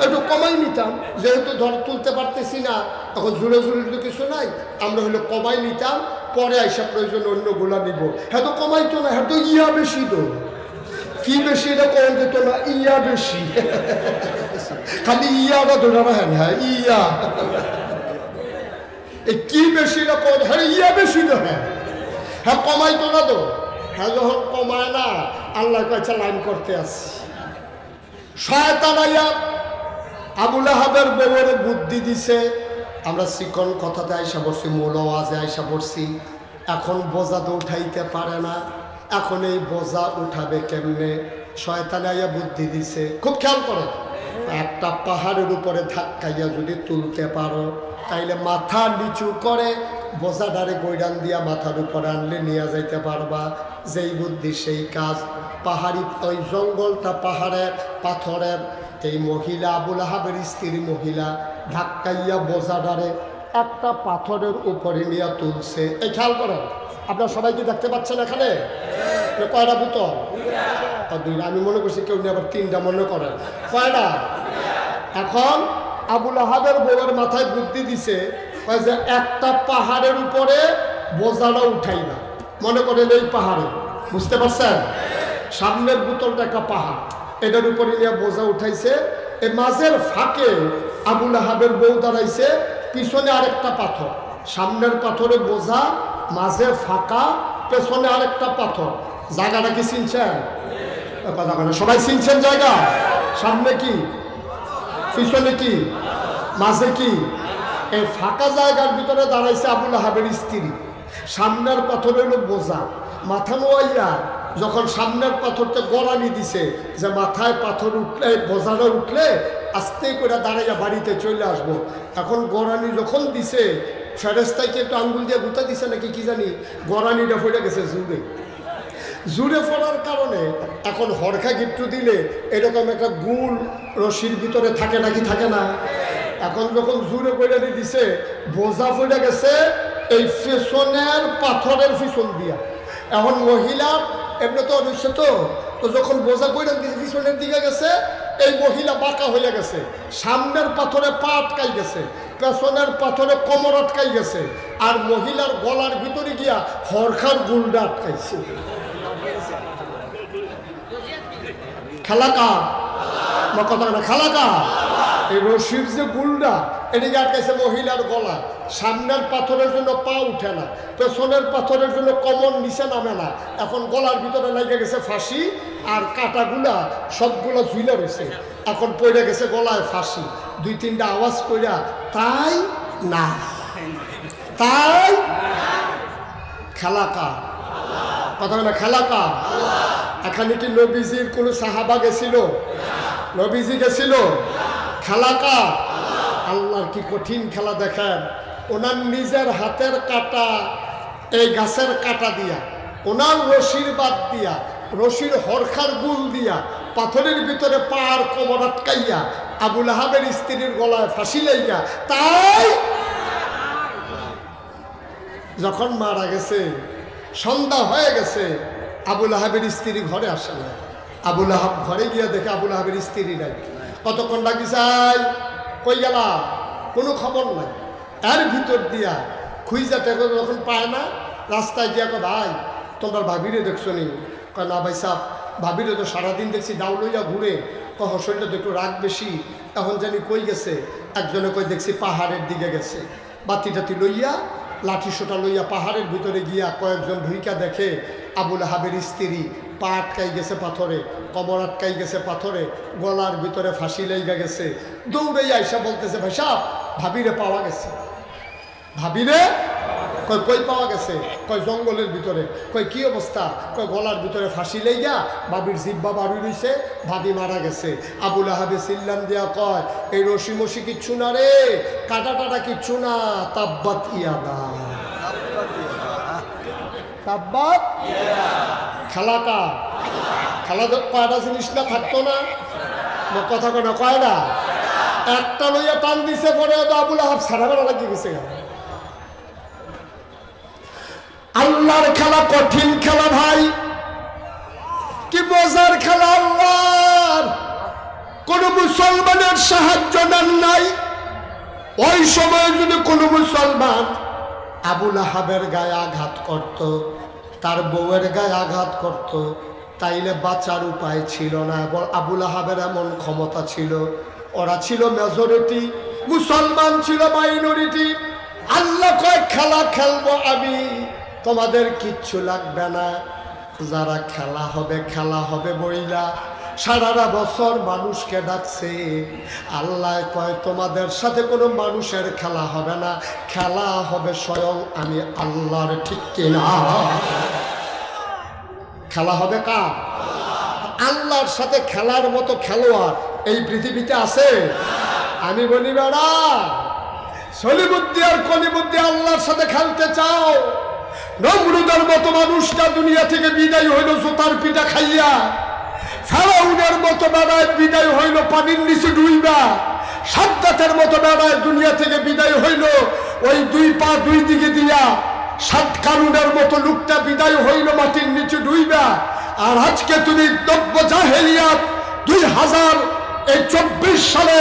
একটু কমাই নিতাম। যেহেতু ধর তুলতে পারতেছি না, এখন জুড়ে জুড়ে তো কিছু নাই, আমরা হলে কমাই নিতাম, পরে আইসা প্রয়োজন অন্যগুলা নিব। হ্যাঁ তো কমাইতো না, হ্যাঁ তো ইয়া বেশি তো কি বেশি এটা কম যেত না, ইয়া বেশি। খালি ইয়াটা ধরে রাখেন, হ্যাঁ ইয়া কি বেশি না কম, হ্যাঁ ইয়া বেশি তো, হ্যাঁ হ্যাঁ কমাইতো না তো। হ্যাঁ যখন কমায় না, আল্লাহ কাছে লাইন করতে আসি। শয়তান আইয়া আবুল আহাবের বউয়ের বুদ্ধি দিছে। আমরা চিকন কথাতে আইসা পড়ছি, মূল আওয়াজে আইসা পড়ছি। এখন বোঝা তো উঠাইতে পারে না, এখন এই বোঝা উঠাবে কেমনে? শয়তান আইয়া বুদ্ধি দিছে, খুব খেয়াল করে। একটা পাহাড়ের উপরে ধাক্কাইয়া যদি তুলতে পারো, তাইলে মাথা নিচু করে বোঝাটারে গৈরান দিয়া মাথার উপরে আনলে নিয়ে যাইতে পারবা। যেই বুদ্ধি সেই কাজ। পাহাড়ি ওই জঙ্গলটা পাহাড়ের পাথরের, এই মহিলা আবুল আহাবের স্ত্রী মহিলা ধাক্কাইয়া বোঝাটারে একটা পাথরের উপরে নিয়ে তুলছে। এই খেয়াল করেন, আপনারা সবাইকে দেখতে পাচ্ছেন এখানে কয়টা বোতল? দুইটা। আমি মনে করছি কেউ নিয়ে আবার তিনটা মনে করেন। কয়টা? এখন আবুল আহাবের বউয়ের মাথায় বুদ্ধি দিছে যে একটা পাহাড়ের উপরে বোঝাটা উঠাই না। মনে করেন এই পাহাড়ে, বুঝতে পারছেন, সামনের বোতলটা একটা পাহাড়, এটার উপরে নিয়ে বোঝা উঠাইছে। এই মাঝের ফাঁকে আবুল আহাবের বউ দাঁড়াইছে, পিছনে আরেকটা পাথর, সামনের পাথরে বোঝা, মাঝে ফাঁকা, পেছনে আরেকটা পাথর। জায়গাটা কি চিনছেন? সবাই চিনছেন জায়গা? সামনে কি, পিছনে কি, মাঝে কি? এই ফাঁকা জায়গার ভিতরে দাঁড়াইছে আবুল আহাবের স্ত্রী। সামনের পাথর হইল বোঝা, মাথা নোয়াইয়া যখন সামনের পাথরটা গড়ানি দিছে যে মাথায় পাথর উঠলে, বোঝাটা উঠলে আস্তে করে দাঁড়াইয়া বাড়িতে চলে আসবো। এখন গড়ানি যখন দিছে, ফেরেস্তাইকে একটু আঙ্গুল দিয়ে গুতা দিছে নাকি কি জানি, গড়ানিটা পড়ে গেছে জুড়ে। জুড়ে পড়ার কারণে এখন হরখা গিট্টু দিলে এরকম একটা গুণ রশির ভিতরে থাকে নাকি থাকে না? এখন যখন জুড়ে পড়ে দিছে, বোঝা পড়ে গেছে এই পেছনের পাথরের পিছন দিয়া। এখন মহিলা এমনি তো রয়েছে, তো যখন বোঝা পড়ে দিছে পিছনের দিকে গেছে, এই মহিলা বাঁকা হয়ে গেছে। সামনের পাথরে পা আটকাই গেছে, পেছনের পাথরে কোমর আটকাই গেছে, আর মহিলার গলার ভিতরে গিয়া হরখার গুলটা আটকাইছে। খেলাকা বা কথা না, খেলাকা এই রশির যে গুলটা এদিকে আটকাইছে মহিলার গলা। সামনের পাথরের জন্য পা উঠে না, পেছনের পাথরের জন্য কোমর নিচে নামে না। এখন গলার ভিতরে লেগে গেছে ফাঁসি, আর কাটাগুলা সবগুলো ঝুলে রয়েছে। এখন পড়ে গেছে গলায় ফাঁসি। দুই তিনটা আওয়াজ কইরা তাই না, তাই খেলাকা কথা না, খেলাকা। এখানে কি নবীজির কোন সাহাবা গেছিল? নবীজি গেছিল? খেলাকা আল্লাহর কি কঠিন খেলা দেখেন। ওনার নিজের হাতের কাটা, এই গাছের কাটা দিয়া, ওনার রশির বাদ দিয়া, রশির হরখার গুল দিয়া, পাথরের ভিতরে পার কোমর আটকাইয়া আবুল আহাবের স্ত্রীর গলায় ফাঁসি লাইয়া তাই যখন মারা গেছে সন্ধ্যা হয়ে গেছে, আবুল আহাবের স্ত্রী ঘরে আসে না। আবুল আহাব ঘরে গিয়ে দেখে আবুল আহাবের স্ত্রী নাই। কতক্ষণ ডাকি চাই, কই গেলা, কোনো খবর নাই। এর ভিতর দিয়া খুঁজা টেকে যখন পায় না, রাস্তায় গিয়া কয় ভাই তোমরা ভাবিরে দেখছো নি? কয় না ভাই সাহ, ভাবিরে তো সারাদিন দেখছি দাউ লইয়া ঘুরে। কহ শরীরটা তো একটু রাগ বেশি, এখন জানি কই গেছে। একজনে কই দেখছি পাহাড়ের দিকে গেছে, বাতি টাতি লইয়া লাঠি সোটা লইয়া পাহাড়ের ভিতরে গিয়া কয়েকজন ঢুইকা দেখে আবুল আহাবের স্ত্রী পা আটকাই গেছে পাথরে, কবর আটকাই গেছে পাথরে, গলার ভিতরে ফাঁসি লেগে গেছে। দৌড়ে আইসা বলতেছে ভাই সাহ, ভাবিরে পাওয়া গেছে। ভাবিরে? কই কই পাওয়া গেছে? কই জঙ্গলের ভিতরে। কই কি অবস্থা? কই গলার ভিতরে ফাঁসি লেগা ভাবির জিব্বা বাড়ি রইছে, ভাবি মারা গেছে। আবুল আহাবে চিল্লান দিয়া কয় এই রশি মশি কিচ্ছু না রে, কাটা টাটা কিচ্ছু না, তাব্বাত ইয়াদা, তাব্বাত খেলাটা খেলা কয়টা জিনিস না থাকতো না, কথা কোনো কয় না, একটা লইয়া টান দিছে পরে আবুল আহাব সারা বেড়া লাগিয়ে গেছে। আল্লাহর খেলা কঠিন খেলা ভাই, কি মজার খেলা। আল্লাহর কোন মুসলমানের সাহায্য নেন নাই। ওই সময় যদি কোনো মুসলমান আবুল আহাবের গায়ে আঘাত করত, তার বউয়ের গায়ে আঘাত করত, তাইলে বাঁচার উপায় ছিল না। আবুল আহাবের এমন ক্ষমতা ছিল, ওরা ছিল মেজরিটি, মুসলমান ছিল মাইনরিটি। আল্লাহ কয় খেলা খেলবো আমি, তোমাদের কিচ্ছু লাগবে না, যারা খেলা হবে বইলা সারাটা বছর মানুষকে ডাকছে। আল্লাহ কয় তোমাদের সাথে কোনো মানুষের খেলা হবে না, খেলা হবে স্বয়ং আমি আল্লাহর। ঠিক কিনা? খেলা হবে কার? আল্লাহর সাথে খেলার মতো খেলোয়াড় এই পৃথিবীতে আছে? আমি বলি বেড়া, সলিবুদ্দি আর কলিবুদ্দি আল্লাহর সাথে খেলতে চাও? নমরুদের মতো মানুষটা দুনিয়া থেকে বিদায় হইল জোতার পিঠা খাইয়া, ফেরাউনের মতো বেড়ায় বিদায় হইল পানির নিচে ডুইবা, সাদ্দাতের মতো বেড়ায় দুনিয়া থেকে বিদায় হইল ওই দুই পা দুই দিকে দিয়া, সাত কারুনের মতো লোকটা বিদায় হইল মাটির নিচে ডুইবা। আর আজকে তুমি নব্য জাহেলিয়াত 2024 সালে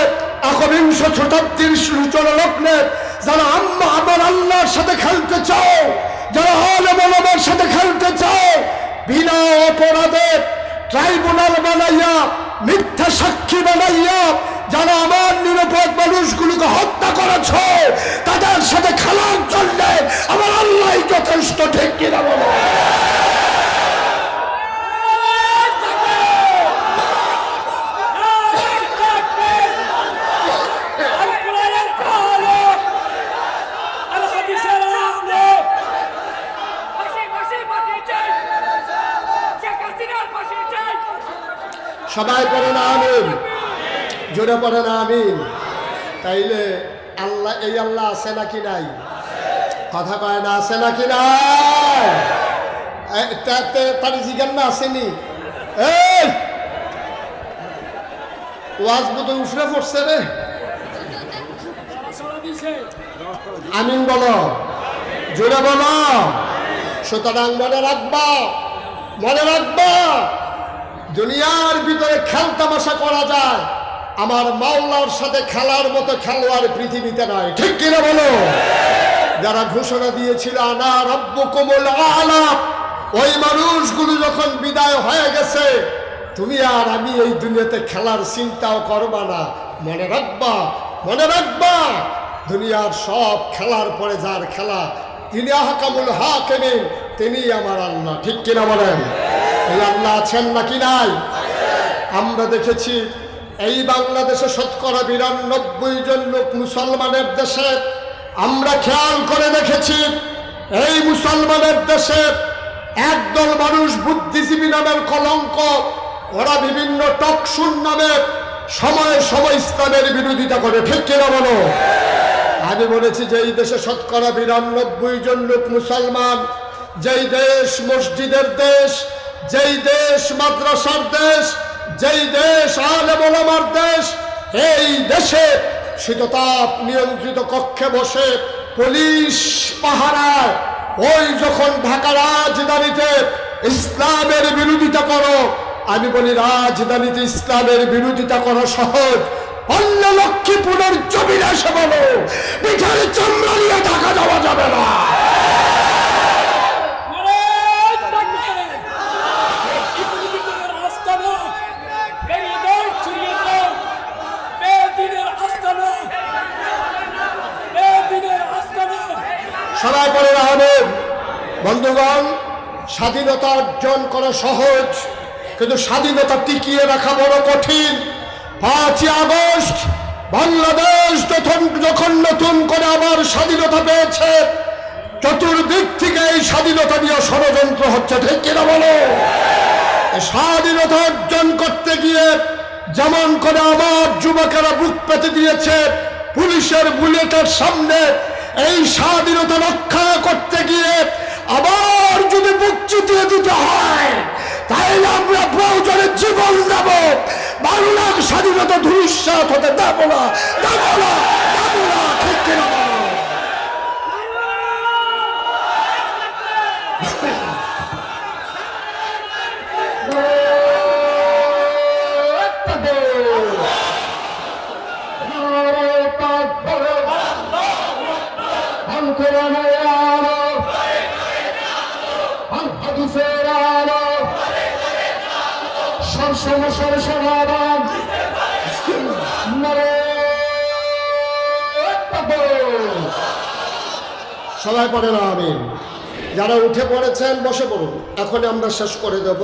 একবিংশ শতাব্দীর সূচনা লগ্নে যারা আমার আল্লাহর সাথে খেলতে চাও, যারা আলেম ওলামার সাথে খেলতে চাও, বিনা অপরাধে ট্রাইব্যুনাল বানাইয়া, মিথ্যা সাক্ষী বানাইয়া যারা আমার নিরাপদ মানুষগুলোকে হত্যা করেছ, তাদের সাথে খেলার জন্য আমার আল্লাহ যথেষ্ট। ঠিক কিনা বলো? সবাই পড়ে না আমিন, জোরে পড়ে না আমিন। তাইলে আল্লাহ, এই আল্লাহ আছে নাকি নাই? কথা কয় না, আছে নাকি নাই? তার জিজ্ঞান না আসেনি? এই ওয়াজ বোধ উফরে পড়ছে রে, আমিন বলো, জোরে বলো। সুতরাং মনে রাখবা, মনে রাখবা, দুনিয়ার ভিতরে খেলতামাশা করা যায়, আমার মাওলার সাথে খেলার মতো খেলোয়াড় পৃথিবীতে নাই। ঠিক কিনা বলো? যারা ঘোষণা দিয়েছিল আনা রাব্বুকুমুল আ'লা, ওই মানুষগুলো যখন বিদায় হয়ে গেছে, তুমি আর আমি এই দুনিয়াতে খেলার চিন্তাও করবা না। মনে রাখবা, মনে রাখবা, দুনিয়ার সব খেলার পরে যার খেলা, তিনি আহকামুল হাকিমিন, তিনি আমার আল্লাহ। ঠিক কিনা বলেন? এই আল্লাহ আছেন নাকি নাই? আমরা দেখেছি এই বাংলাদেশে 92% জন লোক মুসলমানের দেশে। আমরা খেয়াল করে দেখেছি এই মুসলমানের দেশে একদল মানুষ বুদ্ধিজীবী নামের কলঙ্ক, ওরা বিভিন্ন টকশুন নামে সময়ে সময় ইসলামের বিরোধিতা করে। ঠিক কিনা বলো? আমি বলেছি যে এই দেশে 92% জন লোক মুসলমান, যেই দেশ মসজিদের দেশ, যেই দেশ মাদ্রাসার দেশ, যেই দেশ আলেম ওলামার দেশ, এই দেশে শীততাপ নিয়ন্ত্রিত কক্ষে বসে পুলিশ পাহারায় ওই যখন ঢাকা রাজধানীতে ইসলামের বিরোধিতা করো, আমি বলি রাজধানীতে ইসলামের বিরোধিতা করা সহজ, অন্য লক্ষ্মীপুরের জমিনে এসে বলো পিঠার চামড়া নিয়ে ঢাকা যাওয়া যাবে না। সবাই বলে আহমেদ। বন্ধুগণ, স্বাধীনতা অর্জন করা সহজ, কিন্তু স্বাধীনতা টিকিয়ে রাখা বড় কঠিন। 5ই আগস্ট বাংলাদেশ যখন নতুন করে আবার স্বাধীনতা পেয়েছে, চতুর্দিক থেকে এই স্বাধীনতা নিয়ে ষড়যন্ত্র হচ্ছে, ঠিক কিনা বলো? স্বাধীনতা অর্জন করতে গিয়ে যেমন করে আমার যুবকেরা বুক পেতে দিয়েছে পুলিশের বুলেটের সামনে, এই স্বাধীনতা রক্ষা করতে গিয়ে আবার যদি বুক চিতিয়ে দিতে হয়, তাহলে আমরা প্রয়োজনে জীবন দেব, বাংলার স্বাধীনতা ধূলিসাৎ হতে দেব না, দেব না, দেব না, ঠিক কিনা বলো? সবাই পড়েন আমিন। যারা উঠে পড়েছেন বসে পড়ুন, এখন আমরা শেষ করে দেব।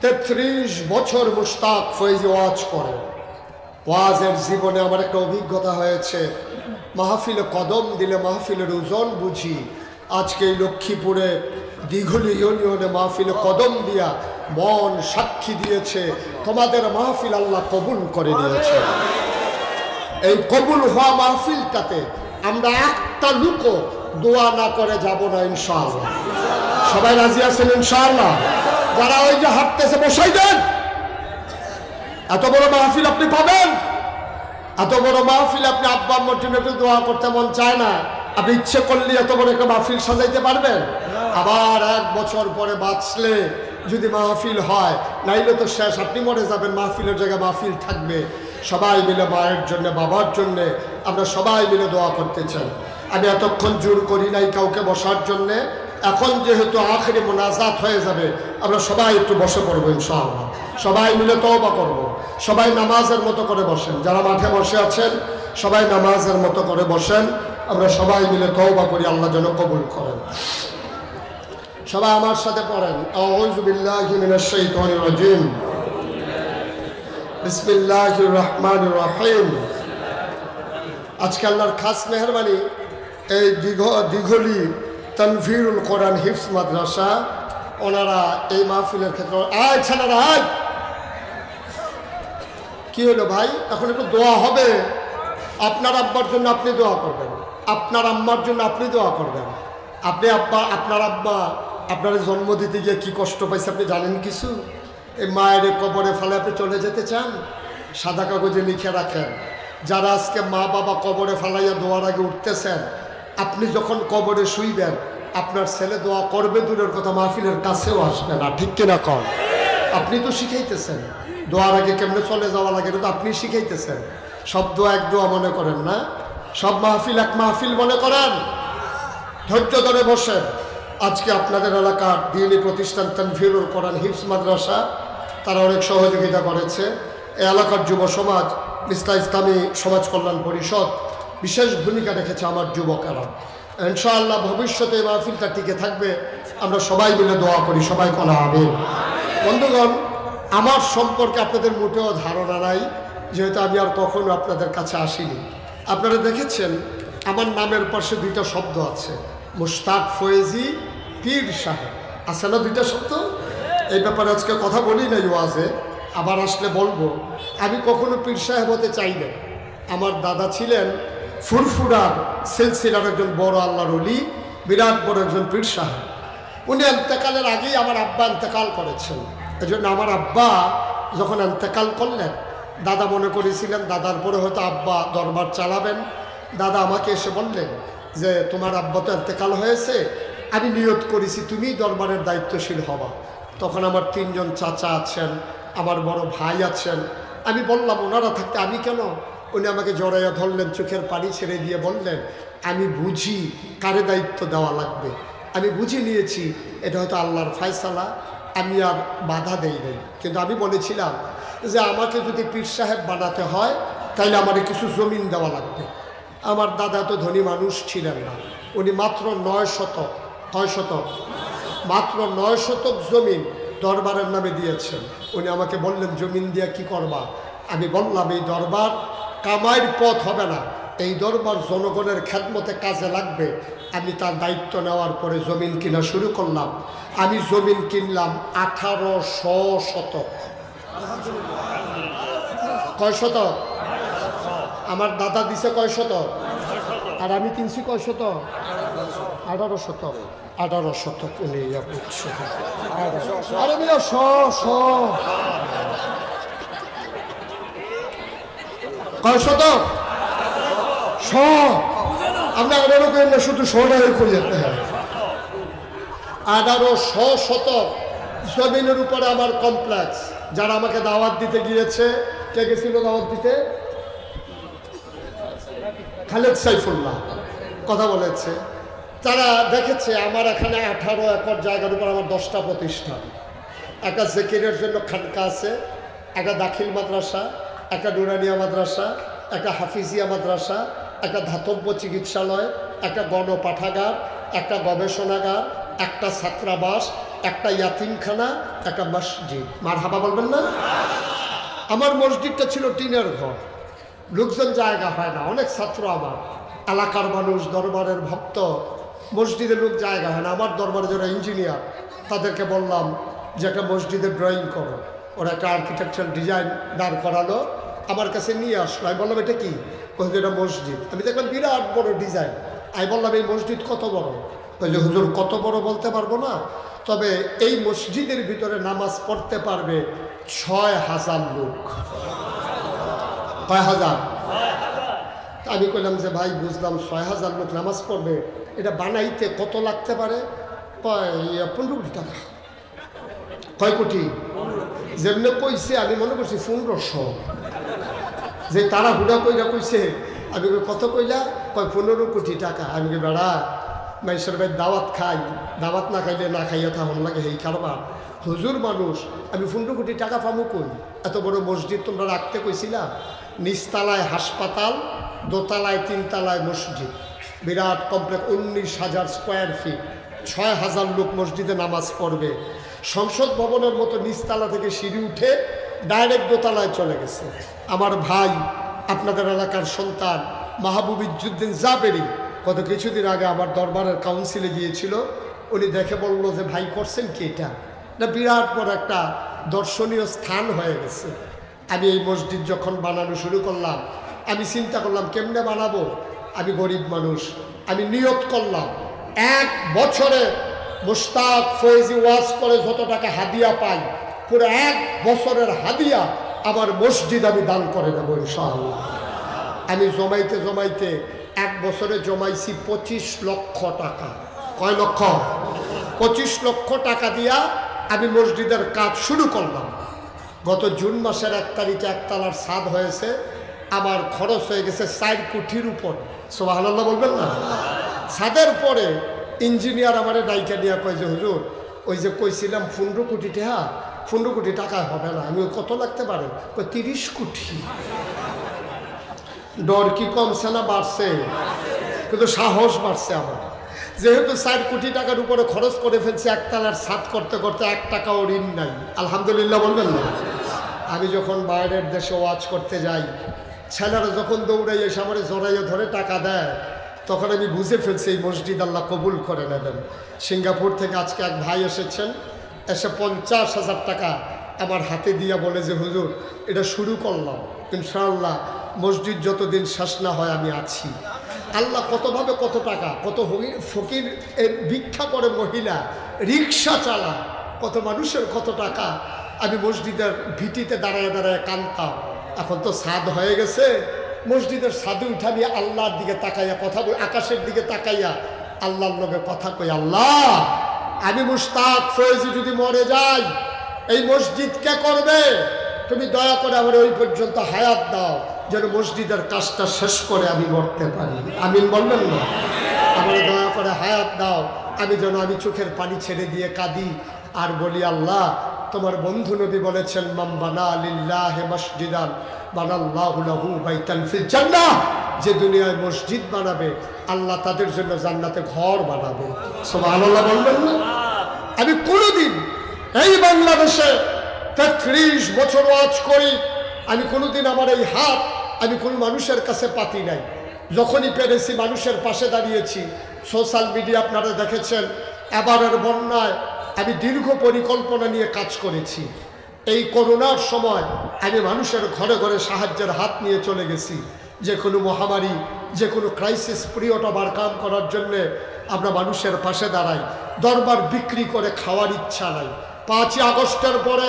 33 বছর মুশতাক ফৈজি ওয়াজ করে। ওয়াজের জীবনে আমার একটা অভিজ্ঞতা হয়েছে, মাহফিলে কদম দিলে মাহফিলের ওজন বুঝি। আজকে এই লক্ষ্মীপুরে দিঘলি ইউনিয়নে মাহফিলে কদম দিয়া মন সাক্ষী দিয়েছে, তোমাদের মাহফিল আল্লাহ কবুল করে নিয়েছে। এই কবুল হওয়া মাহফিলটাতে আমরা একটা লুকো দোয়া না করে যাব না ইনশাআল্লাহ। সবাই রাজি আছেন ইনশাআল্লাহ? যারা ওই যে হাঁটতেছে বসাই দেন। এত বড় মাহফিল আপনি পাবেন, এত বড় মাহফিল আপনি আব্বা আম্মার জন্য একটু দোয়া করতে মন চায় না? আপনি ইচ্ছে করলে এত বড় একটা মাহফিল সাজাইতে পারবেন? আবার 1 বছর পরে বাঁচলে যদি মাহফিল হয়, নাইলে তো শেষ, আপনি মরে যাবেন, মাহফিলের জায়গায় মাহফিল থাকবে। সবাই মিলে মায়ের জন্য, বাবার জন্যে আমরা সবাই মিলে দোয়া করতে চাই। আমি এতক্ষণ জোর করি নাই কাউকে বসার জন্যে। এখন যেহেতু আখেরি মোনাজাত হয়ে যাবে, আমরা সবাই একটু বসে পড়বো ইনশাআল্লাহ। সবাই মিলে তওবা করব। সবাই নামাজের মতো করে বসেন, যারা মাঠে বসে আছেন সবাই নামাজের মতো করে বসেন। আমরা সবাই মিলে তওবা করি, আল্লাহ যেন কবুল করেন। সবাই আমার সাথে পড়েন, আউযু বিল্লাহি মিনাশ শাইতানির রাজিম, বিসমিল্লাহির রহমানির রহিম। আজকে আল্লাহর খাস মেহরবানি, এই দিঘলি তানভীরুল কোরআন হিফজ মাদ্রাসা, ওনারা এই মাহফিলের ক্ষেত্রে আয় ছেলেরা আয়। কি হলো ভাই? এখন একটু দোয়া হবে। আপনার আব্বার জন্য আপনি দোয়া করবেন, আপনার আম্মার জন্য আপনি দোয়া করবেন। আপনি আব্বা, আপনার আব্বা আপনার জন্ম দিতে গিয়ে কী কষ্ট পাইছে আপনি জানেন কিছু? এই মায়ের কবরে ফেলে আপনি চলে যেতে চান? সাদা কাগজে লিখে রাখেন, যারা আজকে মা বাবা কবরে ফেলাইয়া দোয়ার আগে উঠতেছেন, আপনি যখন কবরে শুইবেন আপনার ছেলে দোয়া করবে দূরের কথা, মাহফিলের কাছেও আসবে না, ঠিক কিনা কন? আপনি তো শিখাইতেছেন দোয়ার আগে কেমনে চলে যাওয়া লাগে, এটা তো আপনি শিখাইতেছেন। সব দোয়া এক দোয়া মনে করেন না, সব মাহফিল এক মাহফিল মনে করেন। ধৈর্য ধরে বসেন। আজকে আপনাদের এলাকার দ্বীনী প্রতিষ্ঠান তানভীরুল কোরআন হিফজ মাদ্রাসা, তারা অনেক সহযোগিতা করেছে। এই এলাকার যুব সমাজ, ইসলামী সমাজ কল্যাণ পরিষদ বিশেষ ভূমিকা রেখেছে আমার যুবকেরা। ইনশাআল্লাহ ভবিষ্যতে এই মাহফিলটা টিকে থাকবে, আমরা সবাই মিলে দোয়া করি, সবাই কলা আমিন। বন্ধুগণ, আমার সম্পর্কে আপনাদের মোটেও ধারণা নাই, যেহেতু আমি আর কখনো আপনাদের কাছে আসিনি। আপনারা দেখেছেন আমার নামের পাশে 2টা শব্দ আছে, মুশতাক ফয়েজি পীর সাহেব, আছে না 2টা শব্দ? এই ব্যাপারে আজকে কথা বলি নাই ওয়াজে, আবার আসলে বলবো। আমি কখনো পীর সাহেব হতে চাই না। আমার দাদা ছিলেন ফুরফুরার সিলসিলার একজন বড় আল্লাহর ওলি, বিরাট বড় একজন পীর সাহেব। উনি এন্তেকালের আগেই আমার আব্বা এন্তেকাল করেছেন। এই জন্য আমার আব্বা যখন এন্তেকাল করলেন, দাদা মনে করেছিলেন দাদার পরে হয়তো আব্বা দরবার চালাবেন। দাদা আমাকে এসে বললেন যে তোমার আব্বা তো এন্তেকাল হয়েছে, আমি নিয়ত করেছি তুমি দরবারের দায়িত্বশীল হবা। তখন আমার 3 জন চাচা আছেন, আমার বড় ভাই আছেন। আমি বললাম ওনারা থাকতে আমি কেন? উনি আমাকে জড়াইয়া ধরলেন, চোখের পানি ছেড়ে দিয়ে বললেন, আমি বুঝি কারে দায়িত্ব দেওয়া লাগবে, আমি বুঝে নিয়েছি এটা হয়তো আল্লাহর ফয়সালা, আমি আর বাধা দেই নাই। কিন্তু আমি বলেছিলাম যে আমাকে যদি পীর সাহেব বানাতে হয় তাইলে আমার কিছু জমিন দেওয়া লাগবে। আমার দাদা তো ধনী মানুষ ছিলেন না, উনি মাত্র 9 শতক, 9 শতক, মাত্র 9 শতক জমিন দরবারের নামে দিয়েছেন। উনি আমাকে বললেন জমিন দিয়া কি করবা? আমি বললাম এই দরবার কামাইয়ের পথ হবে না, এই দরবার জনগণের খেদমতে কাজে লাগবে। আমি তার দায়িত্ব নেওয়ার পরে জমিন কিনা শুরু করলাম। আমি জমিন কিনলাম 1800 শতক। কয় শতক? আমার দাদা দিছে কয় শতক? আর আমি কিনছি কয় শতক? 18 শতক। 18 শতক উনি বুঝছে। আরে মিয়া কয় শতক? আমরা শুধু শোটাই করি। 1800 শতক জমিনের উপরে আমার কমপ্লেক্স। যারা আমাকে দাওয়াত দিতে গিয়েছে, কে গেছিল দাওয়াত দিতে? খালেদ সাইফুল্লাহ কথা বলেছে। তারা দেখেছে আমার এখানে 18 একর জায়গার উপর আমার 10টা প্রতিষ্ঠান। একটা জেকিরের জন্য খানকা আছে, একটা দাখিল মাদ্রাসা, একটা নুরানিয়া মাদ্রাসা, একটা হাফিজিয়া মাদ্রাসা, একটা ধাতব্য চিকিৎসালয়, একটা গণপাঠাগার, একটা গবেষণাগার, একটা ছাত্রাবাস, একটা ইয়াতিমখানা, একটা মসজিদ। মারহাবা বলবেন না? আমার মসজিদটা ছিল টিনের ঘর, লোকজন জায়গা হয় না, অনেক ছাত্র আমার এলাকার মানুষ, দরবারের ভক্ত, মসজিদে লোক জায়গা হয় না। আমার দরবারে যারা ইঞ্জিনিয়ার তাদেরকে বললাম যে একটা মসজিদের ড্রয়িং করো। ওরা একটা আর্কিটেকচারাল ডিজাইন দাঁড় করালো, আমার কাছে নিয়ে আসলো। আমি বললাম এটা কি? বলছে এটা মসজিদ। আমি দেখলাম বিরাট বড় ডিজাইন। আমি বললাম এই মসজিদ কত বড়? যে হুজুর কত বড় বলতে পারবো না, তবে এই মসজিদের ভিতরে নামাজ পড়তে পারবে 6000 লোক। কয় হাজার? আমি কইলাম যে ভাই বুঝলাম 6000 লোক নামাজ পড়বে, এটা বানাইতে কত লাগতে পারে? 15 কোটি টাকা। কয় কোটি? যেমনি কইছে আমি মনে করছি 1500। যে তারা হুড়া কইরা কইছে, আমি কত কইলা? কয় 15 কোটি টাকা। আমি বেড়া মানুষের ভাই দাওয়াত খাই, দাওয়াত না খাইলে না খাইয়া থাকুন লাগে এই কারবার। হুজুর মানুষ, আমি 15 কোটি টাকা পাবো কই? এত বড় মসজিদ তোমরা রাখতে কইছিলাম? নিচতলায় হাসপাতাল, দোতলায় 3 তলায় মসজিদ, বিরাট কমপ্লেক্স, 19,000 স্কোয়ার ফিট, 6000 লোক মসজিদে নামাজ পড়বে। সংসদ ভবনের মতো নিচতলা থেকে সিঁড়ি উঠে ডাইরেক্ট দোতলায় চলে গেছে। আমার ভাই, আপনাদের এলাকার সন্তান মাহবুব ইজ্জুদ্দিন জাবেরি গত কিছুদিন আগে আমার দরবারের কাউন্সিলে গিয়েছিল। উনি দেখে বলল যে ভাই করছেন কি এটা? না বিরাট বড় একটা দর্শনীয় স্থান হয়ে গেছে। আমি এই মসজিদ যখন বানানো শুরু করলাম, আমি চিন্তা করলাম কেমনে বানাবো। আমি গরিব মানুষ, আমি নিয়ত করলাম 1 বছরে মুশতাক ফয়েজি ওয়াজ করে যত টাকা হাদিয়া পাই, পুরো 1 বছরের হাদিয়া আমার মসজিদ আমি দান করে দেবো ইনশাআল্লাহ। আমি জমাইতে জমাইতে 1 বছরে জমাইছি 25 লক্ষ টাকা। কয় লক্ষ? 25 লক্ষ টাকা দিয়া আমি মসজিদের কাজ শুরু করলাম। গত জুন মাসের 1 তারিখে একতলার ছাদ হয়েছে। আমার খরচ হয়ে গেছে 4 কোটির উপর। সুবহানাল্লাহ বলবেন না? ছাদের পরে ইঞ্জিনিয়ার আমার ডাইকা দিয়া কয় যে হুজুর ওই যে কইছিলাম 15 কোটি টাকা, 15 কোটি টাকা হবে না। আমি কত লাগতে পারে? 30 কোটি। ডর কি কমছে না বাড়ছে? কিন্তু সাহস বাড়ছে আমার। যেহেতু 4 কোটি টাকার উপরে খরচ করে ফেলছি, একতলার ছাদ করতে করতে 1 টাকাও ঋণ নাই। আলহামদুলিল্লাহ বলবেন না? আমি যখন বাইরের দেশে ওয়াজ করতে যাই, ছেলেরা যখন দৌড়াই এসে আমার জড়াইয়ে ধরে টাকা দেয়, তখন আমি বুঝে ফেলছি এই মসজিদ আল্লাহ কবুল করে নেবেন। সিঙ্গাপুর থেকে আজকে এক ভাই এসেছেন, এসে 50,000 টাকা আমার হাতে দিয়া বলে যে হুজুর এটা শুরু করলাম, ইনশাআল্লাহ মসজিদ যতদিন শেষ না হয় আমি আছি। আল্লাহ কতভাবে কত টাকা, কত ফকির ভিক্ষা করে মহিলা, রিক্সা চালা, কত মানুষের কত টাকা। আমি মসজিদের ভিটিতে দাঁড়ায় দাঁড়ায় কাঁদতাম। এখন তো ছাদ হয়ে গেছে, মসজিদের ছাদে উঠা নিয়ে আল্লাহর দিকে তাকাইয়া কথা বলি, আকাশের দিকে তাকাইয়া আল্লাহর লগে কথা কই, আল্লাহ আমি মুশতাক ফয়েজি যদি মরে যাই এই মসজিদ কে করবে? তুমি দয়া করে আমার ওই পর্যন্ত হায়াত দাও, যেন মসজিদের কাজটা শেষ করে আমি মরতে পারি। আমিন বলবেন না? আমার দয়া করে হায়াত দাও, আমি যেন আমি চোখের পানি ছেড়ে দিয়ে কাঁদি আর বলি, আল্লাহ তোমার বন্ধু নবী বলেছেন, মান বানা লিল্লাহি মসজিদান বানাল্লাহু লাহু বাইতান ফিল জান্নাহ, যে দুনিয়ায় মসজিদ বানাবে আল্লাহ তাদের জন্য জান্নাতে ঘর বানাবে। সুবহানাল্লাহ বলবেন না? আমি কোনোদিন এই বাংলাদেশে ৩৩ বছর ওয়াজ করি, আমি কোনোদিন আমার এই হাত আমি কোনো মানুষের কাছে পাতি নাই। যখনই পেরেছি মানুষের পাশে দাঁড়িয়েছি। সোশ্যাল মিডিয়া আপনারা দেখেছেন, এবারের বন্যায় আমি দীর্ঘ পরিকল্পনা নিয়ে কাজ করেছি। এই করোনার সময় আমি মানুষের ঘরে ঘরে সাহায্যের হাত নিয়ে চলে গেছি। যে কোনো মহামারী, যে কোনো ক্রাইসিস পিরিয়ড ওভারকাম করার জন্যে আমরা মানুষের পাশে দাঁড়াই। দরবার বিক্রি করে খাওয়ার ইচ্ছা নাই। 5ই আগস্টের পরে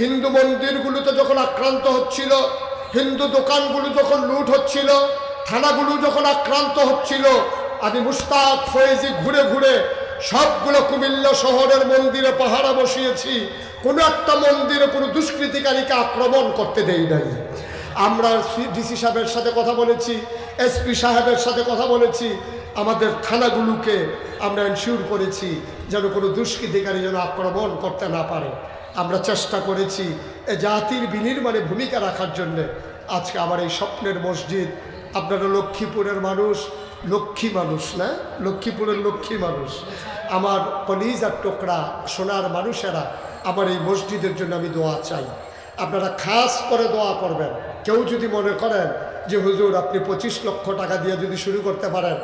হিন্দু মন্দিরগুলোতে যখন আক্রান্ত হচ্ছিল, হিন্দু দোকানগুলো যখন লুট হচ্ছিল, থানাগুলো যখন আক্রান্ত হচ্ছিল, আমি মুশতাক ফয়েজি ঘুরে ঘুরে সবগুলো কুমিল্লা শহরের মন্দিরে পাহারা বসিয়েছি। কোনো একটা মন্দিরে কোনো দুষ্কৃতিকারীকে আক্রমণ করতে দেই নাই। আমরা ডিসি সাহেবের সাথে কথা বলেছি, এসপি সাহেবের সাথে কথা বলেছি, আমাদের থানাগুলোকে আমরা এনশিওর করেছি যেন কোনো দুষ্কৃতিকারী যেন আক্রমণ করতে না পারে। আমরা চেষ্টা করেছি এ জাতির বিনির্মাণে ভূমিকা রাখার জন্যে। আজকে আমার এই স্বপ্নের মসজিদ, আপনারা লক্ষ্মীপুরের মানুষ, লক্ষ্মী মানুষ না, লক্ষ্মীপুরের লক্ষ্মী মানুষ, আমার কলিজার টুকরা সোনার মানুষেরা, আমার এই মসজিদের জন্য আমি দোয়া চাই। আপনারা খাস করে দোয়া করবেন। কেউ যদি মনে করেন যে হুজুর আপনি 25 লক্ষ টাকা দিয়ে যদি শুরু করতে পারেন,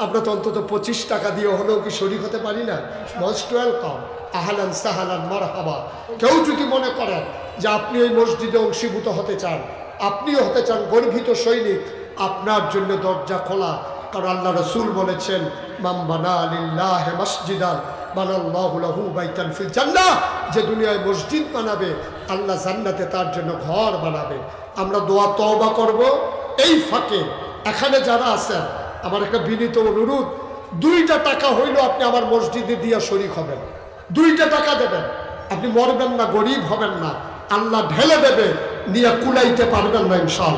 আমরা তো অন্তত 25 টাকা দিয়ে হলেও কি শরীক হতে পারি না? মোস্ট ওয়েলকাম, আহলান সাহালান মারহাবা। কেউ যদি মনে করেন যে আপনি এই মসজিদে অংশীভূত হতে চান, আপনিও হতে চান গর্বিত সৈনিক, আপনার জন্য দরজা খোলা। কারণ আল্লাহ রসুল বলেছেন, মান বানা লিল্লাহি মসজিদান বানাল্লাহু লাহু বাইতান ফিল জান্নাহ, যে দুনিয়ায় মসজিদ বানাবে আল্লাহ জান্নাতে তার জন্য ঘর বানাবে। আমরা দোয়া তওবা করব। এই ফাঁকে এখানে যারা আছেন, আমার একটা বিনীত অনুরোধ, 2টা টাকা হইলেও আপনি আমার মসজিদে দিয়া শরীক হবেন। 2টা টাকা দেবেন। আপনি মরবেন না, গরিব হবেন না, আল্লাহ ঢেলে দেবে, নিয়ে কুলাইতে পারবেন না ইনশাআল্লাহ।